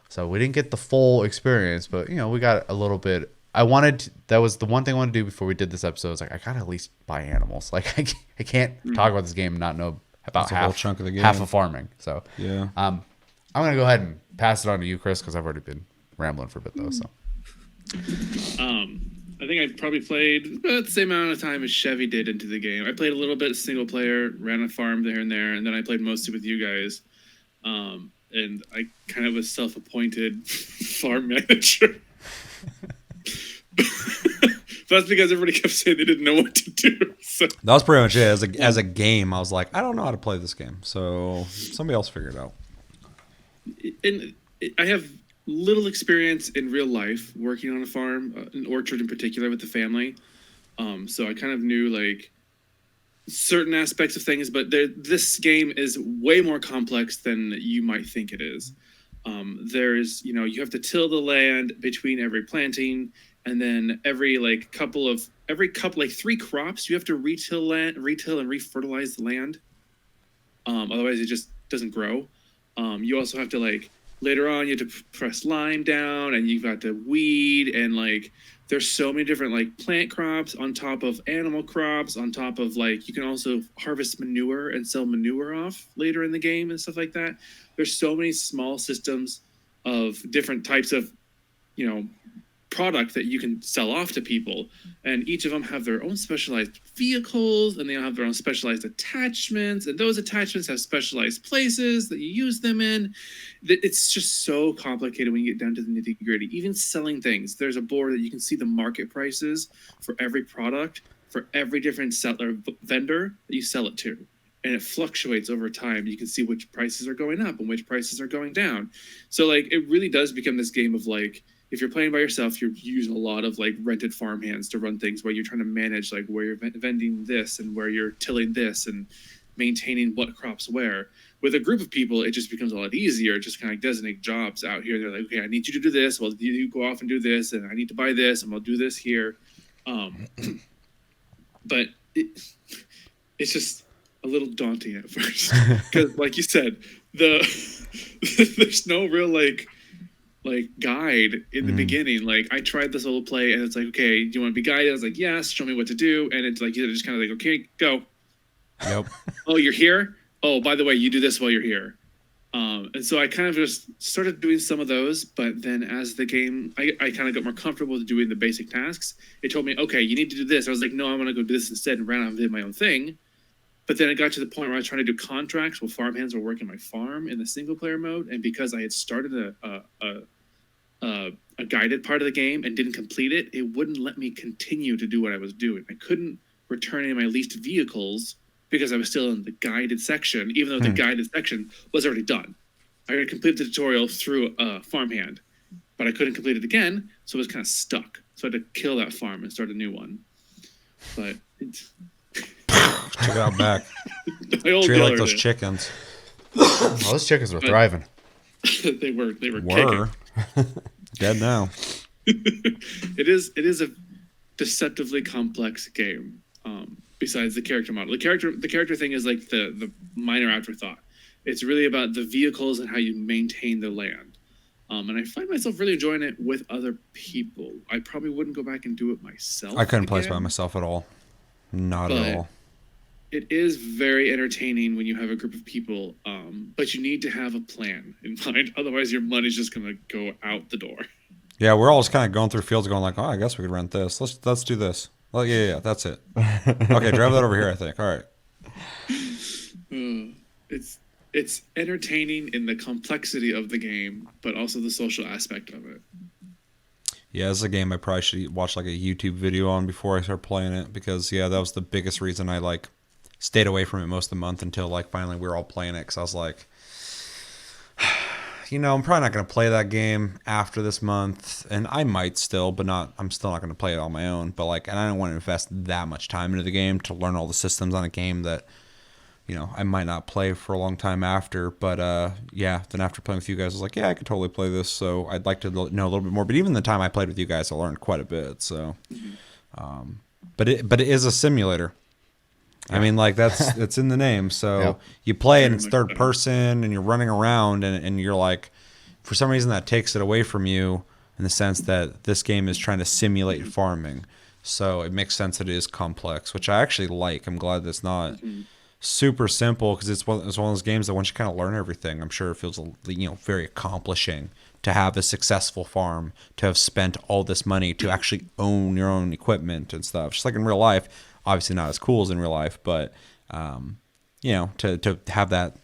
So we didn't get the full experience, but we got a little bit. That was the one thing I wanted to do before we did this episode. I was like, I gotta at least buy animals. Like I can't talk about this game and not know about That's a whole chunk of the game. half of farming. So Yeah. I'm gonna go ahead and pass it on to you, Chris, because I've already been rambling for a bit though. So I think I probably played about the same amount of time as Chevy did into the game. I played a little bit single player, ran a farm there and there, and then I played mostly with you guys. And I kind of was self-appointed farm manager. That's because everybody kept saying they didn't know what to do. So. That was pretty much it. As a game, I was like, I don't know how to play this game. So somebody else figure it out. And I have little experience in real life working on a farm, an orchard in particular with the family. So I kind of knew like certain aspects of things, but this game is way more complex than you might think it is. There's, you have to till the land between every planting, and then every 3 crops, you have to retill and refertilize the land. Otherwise it just doesn't grow. You also have to later on you have to press lime down, and you've got to weed, and there's so many different plant crops on top of animal crops on top of you can also harvest manure and sell manure off later in the game and stuff like that. There's so many small systems of different types of product that you can sell off to people, and each of them have their own specialized vehicles, and they all have their own specialized attachments, and those attachments have specialized places that you use them in. It's just so complicated when you get down to the nitty-gritty. Even selling things, there's a board that you can see the market prices for every product for every different seller vendor that you sell it to, and it fluctuates over time. You can see which prices are going up and which prices are going down. So it really does become this game of if you're playing by yourself, you're using a lot of rented farm hands to run things where you're trying to manage where you're vending this and where you're tilling this and maintaining what crops where. With a group of people, it just becomes a lot easier. It just kind of designate jobs out here. They're like, okay, I need you to do this. Well, you go off and do this, and I need to buy this, and I'll do this here. But it's just a little daunting at first because, like you said, there's no real guide in the beginning. I tried this little play, and it's okay, do you want to be guided? I was like, yes, show me what to do. And it's just kind of okay, go. Yep. Oh, you're here? Oh, by the way, you do this while you're here. And so I kind of just started doing some of those, but then as the game, I kind of got more comfortable with doing the basic tasks. It told me, okay, you need to do this. I was like, no, I'm going to go do this instead, and ran out and did my own thing. But then it got to the point where I was trying to do contracts while farmhands were working my farm in the single player mode. And because I had started a guided part of the game and didn't complete it, it wouldn't let me continue to do what I was doing. I couldn't return any of my leased vehicles because I was still in the guided section, even though the guided section was already done. I had completed the tutorial through a farmhand, but I couldn't complete it again, so it was kind of stuck. So I had to kill that farm and start a new one. But check it out back. Treat like those chickens. well, those chickens were thriving. they were kicking. Dead now. It is a deceptively complex game. Besides the character model, the character thing is the minor afterthought. It's really about the vehicles and how you maintain the land. And I find myself really enjoying it with other people. I probably wouldn't go back and do it myself. I couldn't play this by myself at all. Not at all. It is very entertaining when you have a group of people, but you need to have a plan in mind. Otherwise, your money's just going to go out the door. Yeah, we're all just kind of going through fields going oh, I guess we could rent this. Let's do this. Well, yeah, that's it. Okay, drive that over here, I think. All right. It's entertaining in the complexity of the game, but also the social aspect of it. Yeah, this is a game I probably should watch a YouTube video on before I start playing it because, yeah, that was the biggest reason I stayed away from it most of the month until finally we were all playing it because I was like, I'm probably not going to play that game after this month, and I might still, but I'm still not going to play it on my own. But like, and I don't want to invest that much time into the game to learn all the systems on a game that, I might not play for a long time after. But then after playing with you guys, I was like, yeah, I could totally play this. So I'd like to know a little bit more. But even the time I played with you guys, I learned quite a bit. So, but it is a simulator. I mean, like it's in the name. So you play and it's third person and you're running around and you're like, for some reason that takes it away from you in the sense that this game is trying to simulate farming. So it makes sense that it is complex, which I actually like. I'm glad that it's not super simple because it's one of those games that once you kind of learn everything, I'm sure it feels, very accomplishing to have a successful farm, to have spent all this money to actually own your own equipment and stuff. Just like in real life. Obviously not as cool as in real life, but to have that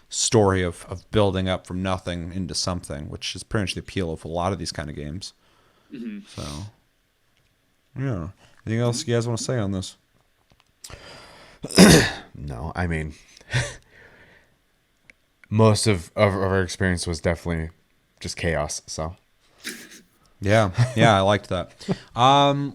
story of building up from nothing into something, which is pretty much the appeal of a lot of these kind of games. So, yeah. Anything else you guys want to say on this? No, I mean, most of our experience was definitely just chaos. So. Yeah, I liked that.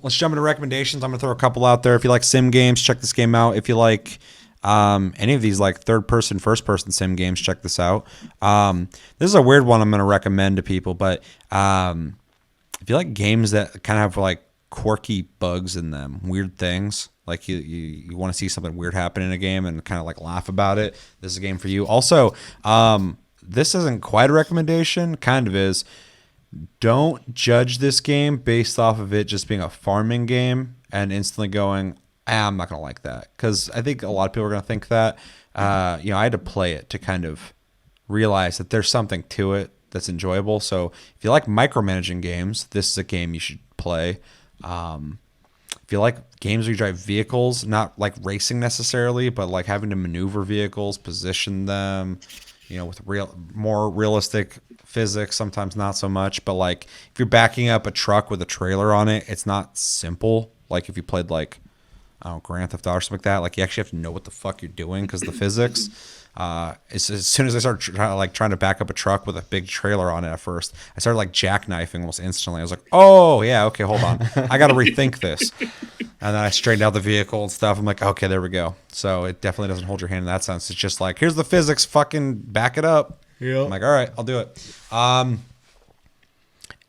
Let's jump into recommendations. I'm gonna throw a couple out there. If you like sim games, check this game out. If you like any of these like third person, first person sim games, check this out. This is a weird one I'm gonna recommend to people, but if you like games that kind of have like quirky bugs in them, weird things, like you want to see something weird happen in a game and kind of like laugh about it, this is a game for you. Also, this isn't quite a recommendation, kind of is. Don't judge this game based off of it just being a farming game and instantly going, I'm not going to like that. Because I think a lot of people are going to think that. I had to play it to kind of realize that there's something to it that's enjoyable. So if you like micromanaging games, this is a game you should play. If you like games where you drive vehicles, not like racing necessarily, but like having to maneuver vehicles, position them, with more realistic physics, sometimes not so much. But like if you're backing up a truck with a trailer on it, it's not simple. Like if you played like Grand Theft Auto or something like that, like you actually have to know what the fuck you're doing because the physics. As soon as I started trying to back up a truck with a big trailer on it at first, I started like jackknifing almost instantly. I was like, oh yeah, okay, hold on, I got to rethink this. And then I straightened out the vehicle and stuff. I'm like, okay, there we go. So it definitely doesn't hold your hand in that sense. It's just like, here's the physics, fucking back it up. Yeah. I'm like, all right, I'll do it.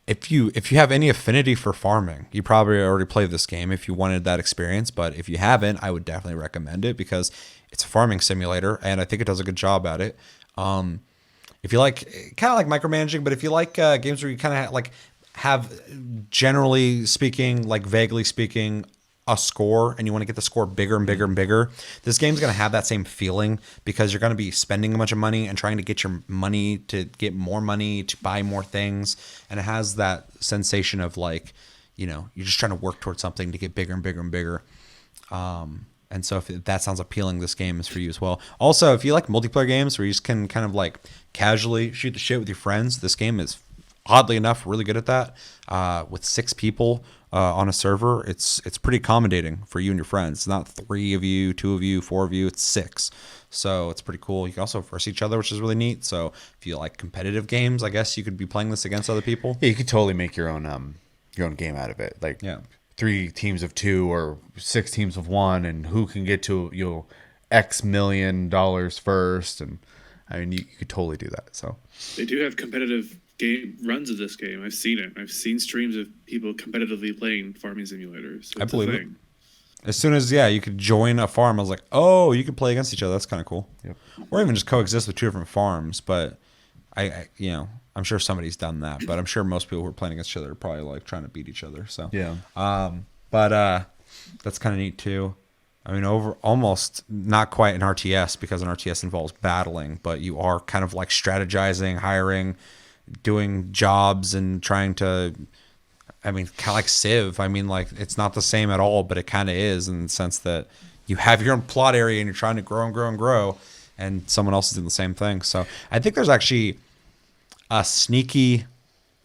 If you have any affinity for farming, you probably already played this game if you wanted that experience. But if you haven't, I would definitely recommend it because it's a farming simulator, and I think it does a good job at it. If you like, kind of like micromanaging, but if you like games where you kind of like have, generally speaking, like vaguely speaking, a score and you want to get the score bigger and bigger and bigger, this game's going to have that same feeling because you're going to be spending a bunch of money and trying to get your money to get more money to buy more things. And it has that sensation of like, you're just trying to work towards something to get bigger and bigger and bigger. And so if that sounds appealing, this game is for you as well. Also, if you like multiplayer games where you just can kind of like casually shoot the shit with your friends, this game is oddly enough really good at that. With 6 people on a server, it's pretty accommodating for you and your friends. It's not 3 of you, 2 of you, 4 of you, it's 6. So it's pretty cool. You can also verse each other, which is really neat. So if you like competitive games, I guess you could be playing this against other people. Yeah, you could totally make your own game out of it. Like 3 teams of 2 or 6 teams of 1, and who can get to X million dollars first. And I mean, you could totally do that. So they do have competitive game runs of this game. I've seen it. I've seen streams of people competitively playing farming simulators. So I believe it. As soon as you could join a farm, I was like, oh, you could play against each other. That's kind of cool. Yep. Or even just coexist with 2 different farms. But I'm sure somebody's done that. But I'm sure most people who are playing against each other are probably like trying to beat each other. So yeah. But that's kind of neat too. I mean, almost not quite an RTS because an RTS involves battling, but you are kind of like strategizing, hiring, doing jobs, and trying to. I mean, kind of like Civ. I mean, like it's not the same at all, but it kind of is in the sense that you have your own plot area and you're trying to grow and grow and grow, and someone else is doing the same thing. So I think there's actually a sneaky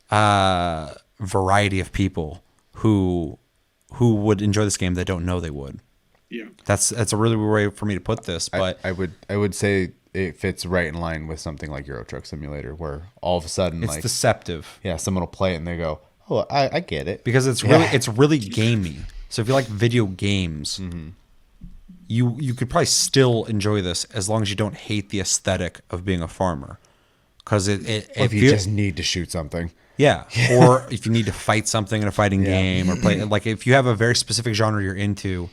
variety of people who would enjoy this game that don't know they would. Yeah, that's a really weird way for me to put this, but I would say it fits right in line with something like Euro Truck Simulator, where all of a sudden, It's like, deceptive yeah, someone will play it and they go, "Oh, I get it," because it's really gamey. So if you like video games, you could probably still enjoy this as long as you don't hate the aesthetic of being a farmer. Because Or if you just need to shoot something. yeah, or if you need to fight something in a fighting Yeah. game or play like if you have a very specific genre you're into,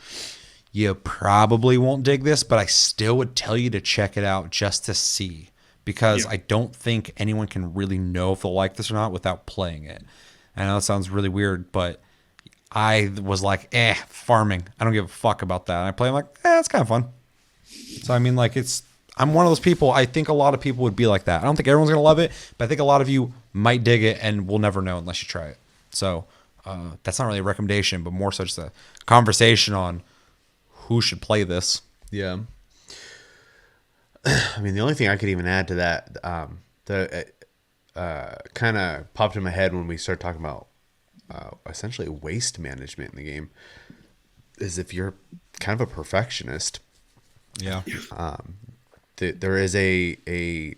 you probably won't dig this, but I still would tell you to check it out just to see because I don't think anyone can really know if they'll like this or not without playing it. I know it sounds really weird, but I was like, farming. I don't give a fuck about that. And I play, I'm like, it's kind of fun. So, I mean, like, I'm one of those people, I think a lot of people would be like that. I don't think everyone's going to love it, but I think a lot of you might dig it and we'll never know unless you try it. So, that's not really a recommendation, but more so just a conversation on who should play this. Yeah. I mean, the only thing I could even add to that, kind of popped in my head when we started talking about essentially waste management in the game, is if you're kind of a perfectionist, Yeah. there is a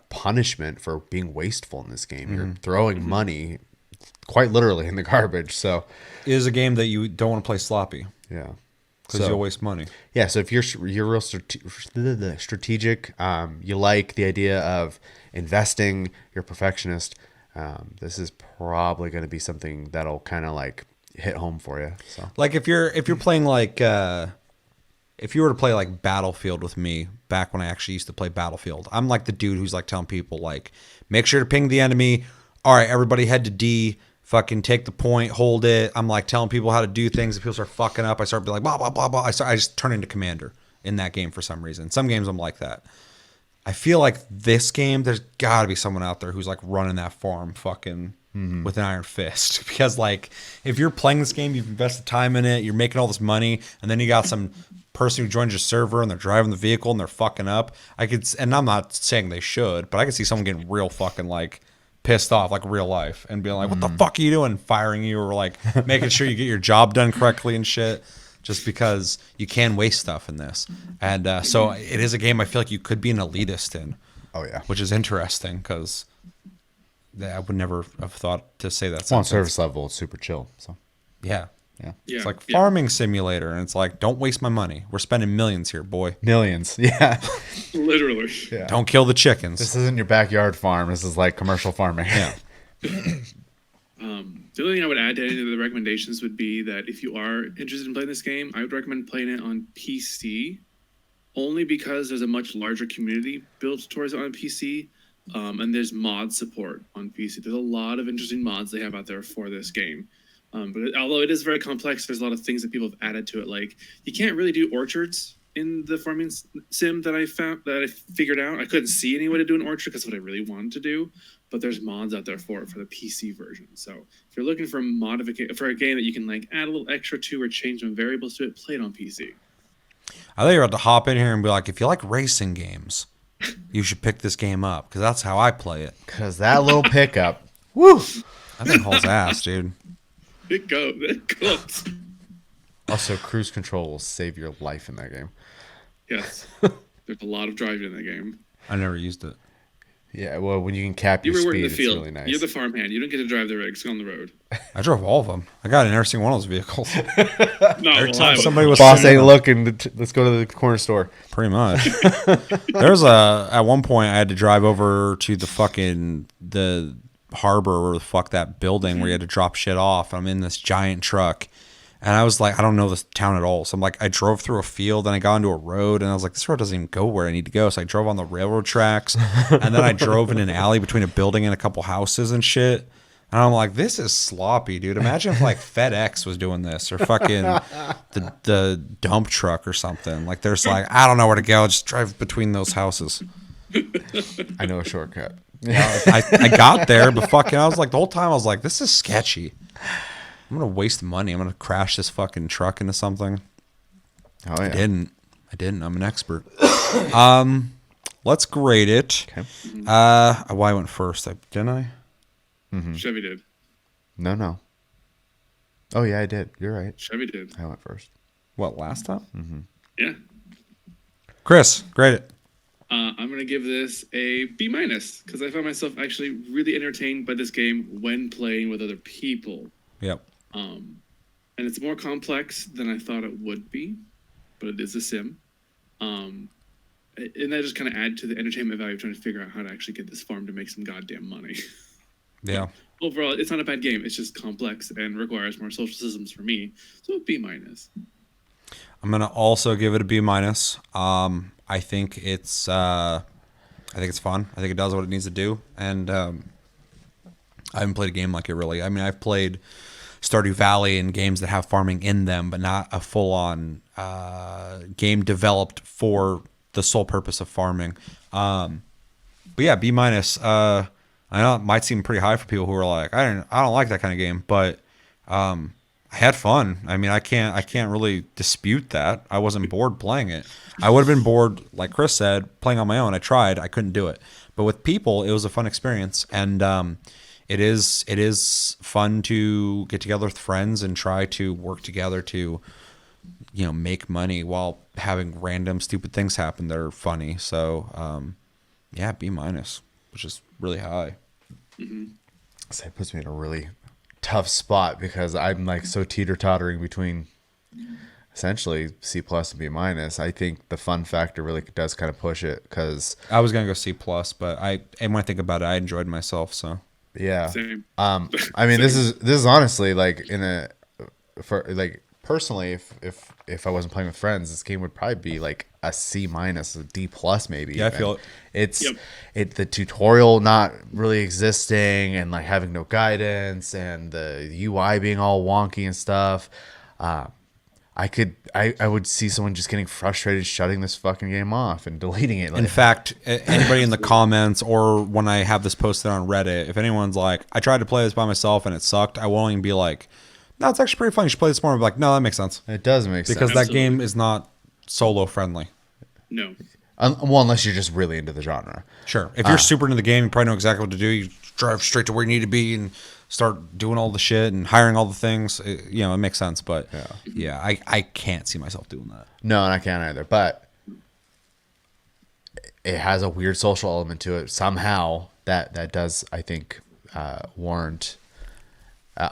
punishment for being wasteful in this game. You're throwing money quite literally in the garbage. So It is a game that you don't want to play sloppy yeah, because you'll waste money. yeah. So if you're real strategic, you like the idea of investing, you're a perfectionist. This is probably going to be something that'll kind of like hit home for you. So Like if you're playing like if you were to play like Battlefield with me back when I actually used to play Battlefield, I'm like the dude who's like telling people like, make sure to ping the enemy. All right, everybody head to D, fucking take the point, hold it. I'm like telling people how to do things. If people start fucking up, I start being like blah blah blah blah. I just turn into commander in that game for some reason. Some games I'm like that. I feel like this game, there's got to be someone out there who's like running that farm fucking with an iron fist. Because like if you're playing this game, you've invested time in it, you're making all this money, and then you got some person who joins your server and they're driving the vehicle and they're fucking up. And I'm not saying they should, but I could see someone getting real fucking like pissed off, like real life, and being like, what the fuck are you doing? Firing you or like making sure you get your job done correctly and shit. Just because you can waste stuff in this. And so it is a game I feel like you could be an elitist in. oh yeah, Which is interesting because I would never have thought to say that. on sentence. service level, it's super chill. So Yeah. yeah, Yeah, It's like farming simulator. And it's like, don't waste my money. We're spending millions here, boy. millions. Yeah, literally. yeah. Don't kill the chickens. This isn't your backyard farm. This is like commercial farming. Yeah. The only thing I would add to any of the recommendations would be that if you are interested in playing this game, I would recommend playing it on PC, only because there's a much larger community built towards it on PC, and there's mod support on PC. There's a lot of interesting mods they have out there for this game. But although it is very complex, there's a lot of things that people have added to it. Like you can't really do orchards in the farming sim that I figured out. I couldn't see any way to do an orchard because that's what I really wanted to do. But there's mods out there for it for the PC version. So if you're looking for modification for a game that you can like add a little extra to or change some variables to it, play it on PC. I thought you were about to hop in here and be like, if you like racing games, you should pick this game up because that's how I play it. Because that little pickup, woo! I think hauls ass, dude. It goes. Also, cruise control will save your life in that game. Yes. There's a lot of driving in that game. I never used it. Yeah, well, when you can cap You your were speed, working the it's field. really nice. You're the farmhand. You don't get to drive the rigs on the road. I drove all of them. I got in every single one of those vehicles. No, Every time somebody was Boss sitting ain't in looking. Let's go to the corner store. pretty much. At one point I had to drive over to the harbor or the fuck that building where you had to drop shit off. I'm in this giant truck. And I was like, I don't know this town at all. So I'm like, I drove through a field and I got onto a road and I was like, this road doesn't even go where I need to go. So I drove on the railroad tracks and then I drove in an alley between a building and a couple houses and shit. And I'm like, this is sloppy, dude. Imagine if like FedEx was doing this or fucking the dump truck or something. Like there's like, I don't know where to go. Just drive between those houses. I know a shortcut. I got there, but fucking, I was like, the whole time I was like, this is sketchy. I'm going to waste money. I'm going to crash this fucking truck into something. Oh yeah. I didn't. I'm an expert. Let's grade it. Okay. I went first, didn't I? Chevy did. No. Oh yeah, I did. You're right. Chevy did. I went first. What, last time? Yeah. Chris, grade it. I'm gonna give this a B- because I found myself actually really entertained by this game when playing with other people. Yep. And it's more complex than I thought it would be, but it is a sim. And that just kind of add to the entertainment value of trying to figure out how to actually get this farm to make some goddamn money. Yeah. Overall, it's not a bad game. It's just complex and requires more social systems for me. So B-. I'm gonna also give it a B-. I think it's fun. I think it does what it needs to do, and I haven't played a game like it really. I mean, I've played Stardew Valley and games that have farming in them, but not a full-on game developed for the sole purpose of farming. But yeah, B-. I know it might seem pretty high for people who are like, I don't like that kind of game, but I had fun. I mean, I can't really dispute that. I wasn't bored playing it. I would have been bored, like Chris said, playing on my own. I tried, I couldn't do it. But with people, it was a fun experience, and it is fun to get together with friends and try to work together to, make money while having random stupid things happen that are funny. So, yeah, B-, which is really high. So it puts me in a really tough spot because I'm like so teeter-tottering between essentially C+ and B-. I think the fun factor really does kind of push it because I was gonna go C+, but and when I think about it, I enjoyed myself. So yeah. Same. I mean, this is honestly like personally, if I wasn't playing with friends, this game would probably be like a C-, a D+ maybe. Yeah, I feel it. It's the tutorial not really existing and like having no guidance and the UI being all wonky and stuff. I would see someone just getting frustrated, shutting this fucking game off and deleting it. In fact, anybody in the comments or when I have this posted on Reddit, if anyone's like, I tried to play this by myself and it sucked, I won't even be like, no, it's actually pretty fun. You should play this more. I'm like, no, that makes sense. It does make sense. Because that game is not solo friendly. No. Well, unless you're just really into the genre. Sure. If you're super into the game, you probably know exactly what to do. You drive straight to where you need to be and start doing all the shit and hiring all the things. It makes sense. But yeah, I can't see myself doing that. No, and I can't either. But it has a weird social element to it somehow that does, I think, warrant.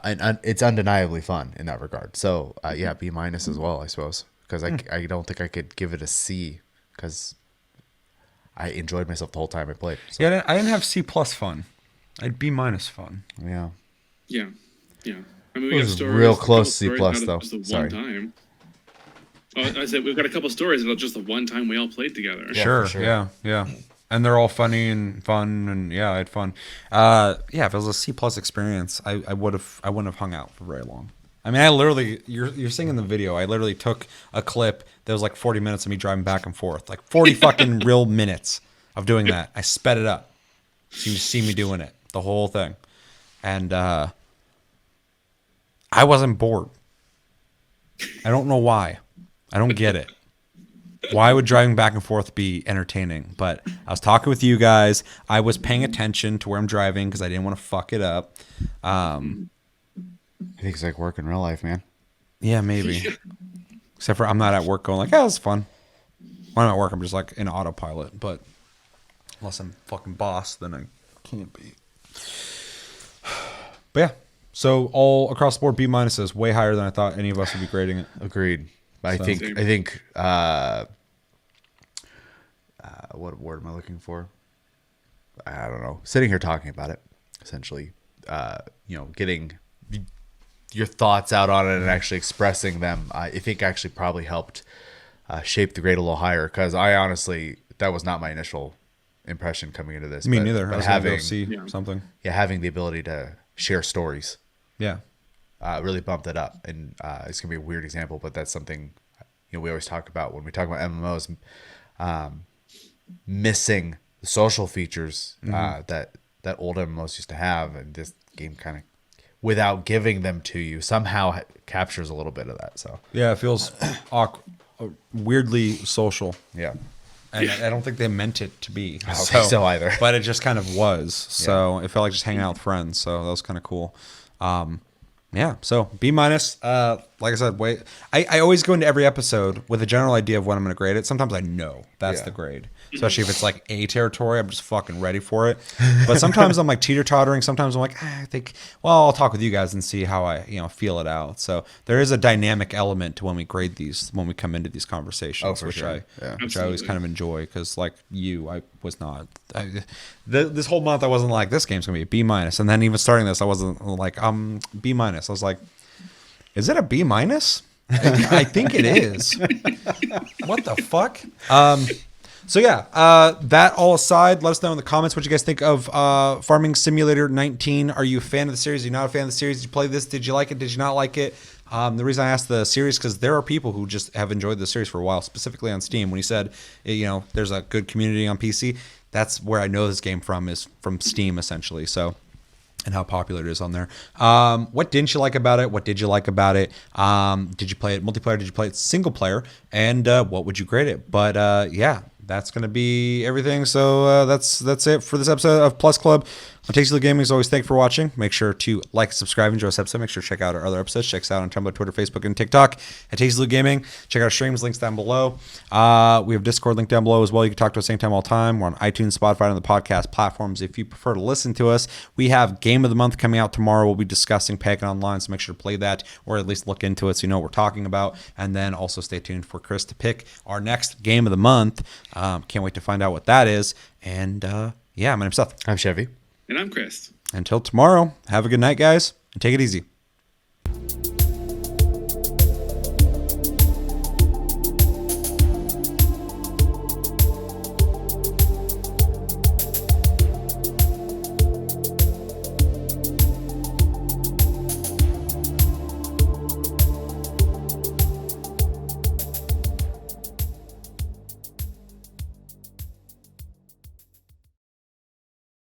And it's undeniably fun in that regard. So yeah, B- as well, I suppose, because I don't think I could give it a C because I enjoyed myself the whole time I played. So. Yeah, I didn't have C+ fun. I had B- fun. Yeah. Yeah. Yeah. I mean, It was real close C+ though. Sorry. Time. I said we've got a couple stories about just the one time we all played together. Sure. Yeah. And they're all funny and fun, and yeah, I had fun. Yeah, if it was a C+ experience, I wouldn't have hung out for very long. I mean, I literally, you're seeing in the video, I literally took a clip that was like 40 minutes of me driving back and forth, like 40 fucking real minutes of doing that. I sped it up, so you see me doing it, the whole thing, and I wasn't bored. I don't know why. I don't get it. Why would driving back and forth be entertaining? But I was talking with you guys. I was paying attention to where I'm driving because I didn't want to fuck it up. I think it's like work in real life, man. Yeah, maybe. Except for I'm not at work going like, oh, it's fun. When I'm at work, I'm just like in autopilot. But unless I'm fucking boss, then I can't be. But yeah. So all across the board, B- is way higher than I thought any of us would be grading it. Agreed. I think what word am I looking for? I don't know. Sitting here talking about it, essentially, getting your thoughts out on it and actually expressing them, I think actually probably helped shape the grade a little higher because I honestly, that was not my initial impression coming into this. Me neither. But I was having to go see something. Yeah, having the ability to share stories. Yeah. Really bumped it up. And it's going to be a weird example, but that's something we always talk about when we talk about MMOs, missing the social features that old MMOs used to have. And this game kind of, without giving them to you, somehow captures a little bit of that. So yeah, it feels weirdly social. Yeah. And I don't think they meant it to be. I don't think so either. But it just kind of was. So it felt like just hanging out with friends. So that was kind of cool. Yeah, so B minus. Like I said, wait. I always go into every episode with a general idea of when I'm going to grade it. Sometimes I know that's the grade, especially if it's like A territory. I'm just fucking ready for it. But sometimes I'm like teeter tottering. Sometimes I'm like, I think. Well, I'll talk with you guys and see how I feel it out. So there is a dynamic element to when we grade these, when we come into these conversations, which I always kind of enjoy because like you, I was not. This whole month I wasn't like this game's gonna be a B minus, and then even starting this I wasn't like B minus. I was like, is it a B minus? I think it is. What the fuck? So yeah, that all aside, let us know in the comments what you guys think of Farming Simulator 19. Are you a fan of the series? Are you not a fan of the series? Did you play this? Did you like it? Did you not like it? The reason I asked the series because there are people who just have enjoyed the series for a while, specifically on Steam. When he said, there's a good community on PC, that's where I know this game from, is from Steam essentially. So, and how popular it is on there. What didn't you like about it? What did you like about it? Did you play it multiplayer? Did you play it single player? And what would you grade it? But yeah, that's going to be everything. So that's it for this episode of Plus Club. On Tasty Loot Gaming, as always, thank you for watching. Make sure to like, subscribe, enjoy this episode. Make sure to check out our other episodes. Check us out on Tumblr, Twitter, Facebook, and TikTok at Tasty Loot Gaming. Check out our streams, links down below. We have Discord link down below as well. You can talk to us anytime, all the time. We're on iTunes, Spotify, and the podcast platforms. If you prefer to listen to us, we have Game of the Month coming out tomorrow. We'll be discussing Pagan Online, so make sure to play that or at least look into it so you know what we're talking about. And then also stay tuned for Chris to pick our next Game of the Month. Can't wait to find out what that is. And yeah, my name's Seth. I'm Chevy. And I'm Chris. Until tomorrow, have a good night, guys, and take it easy.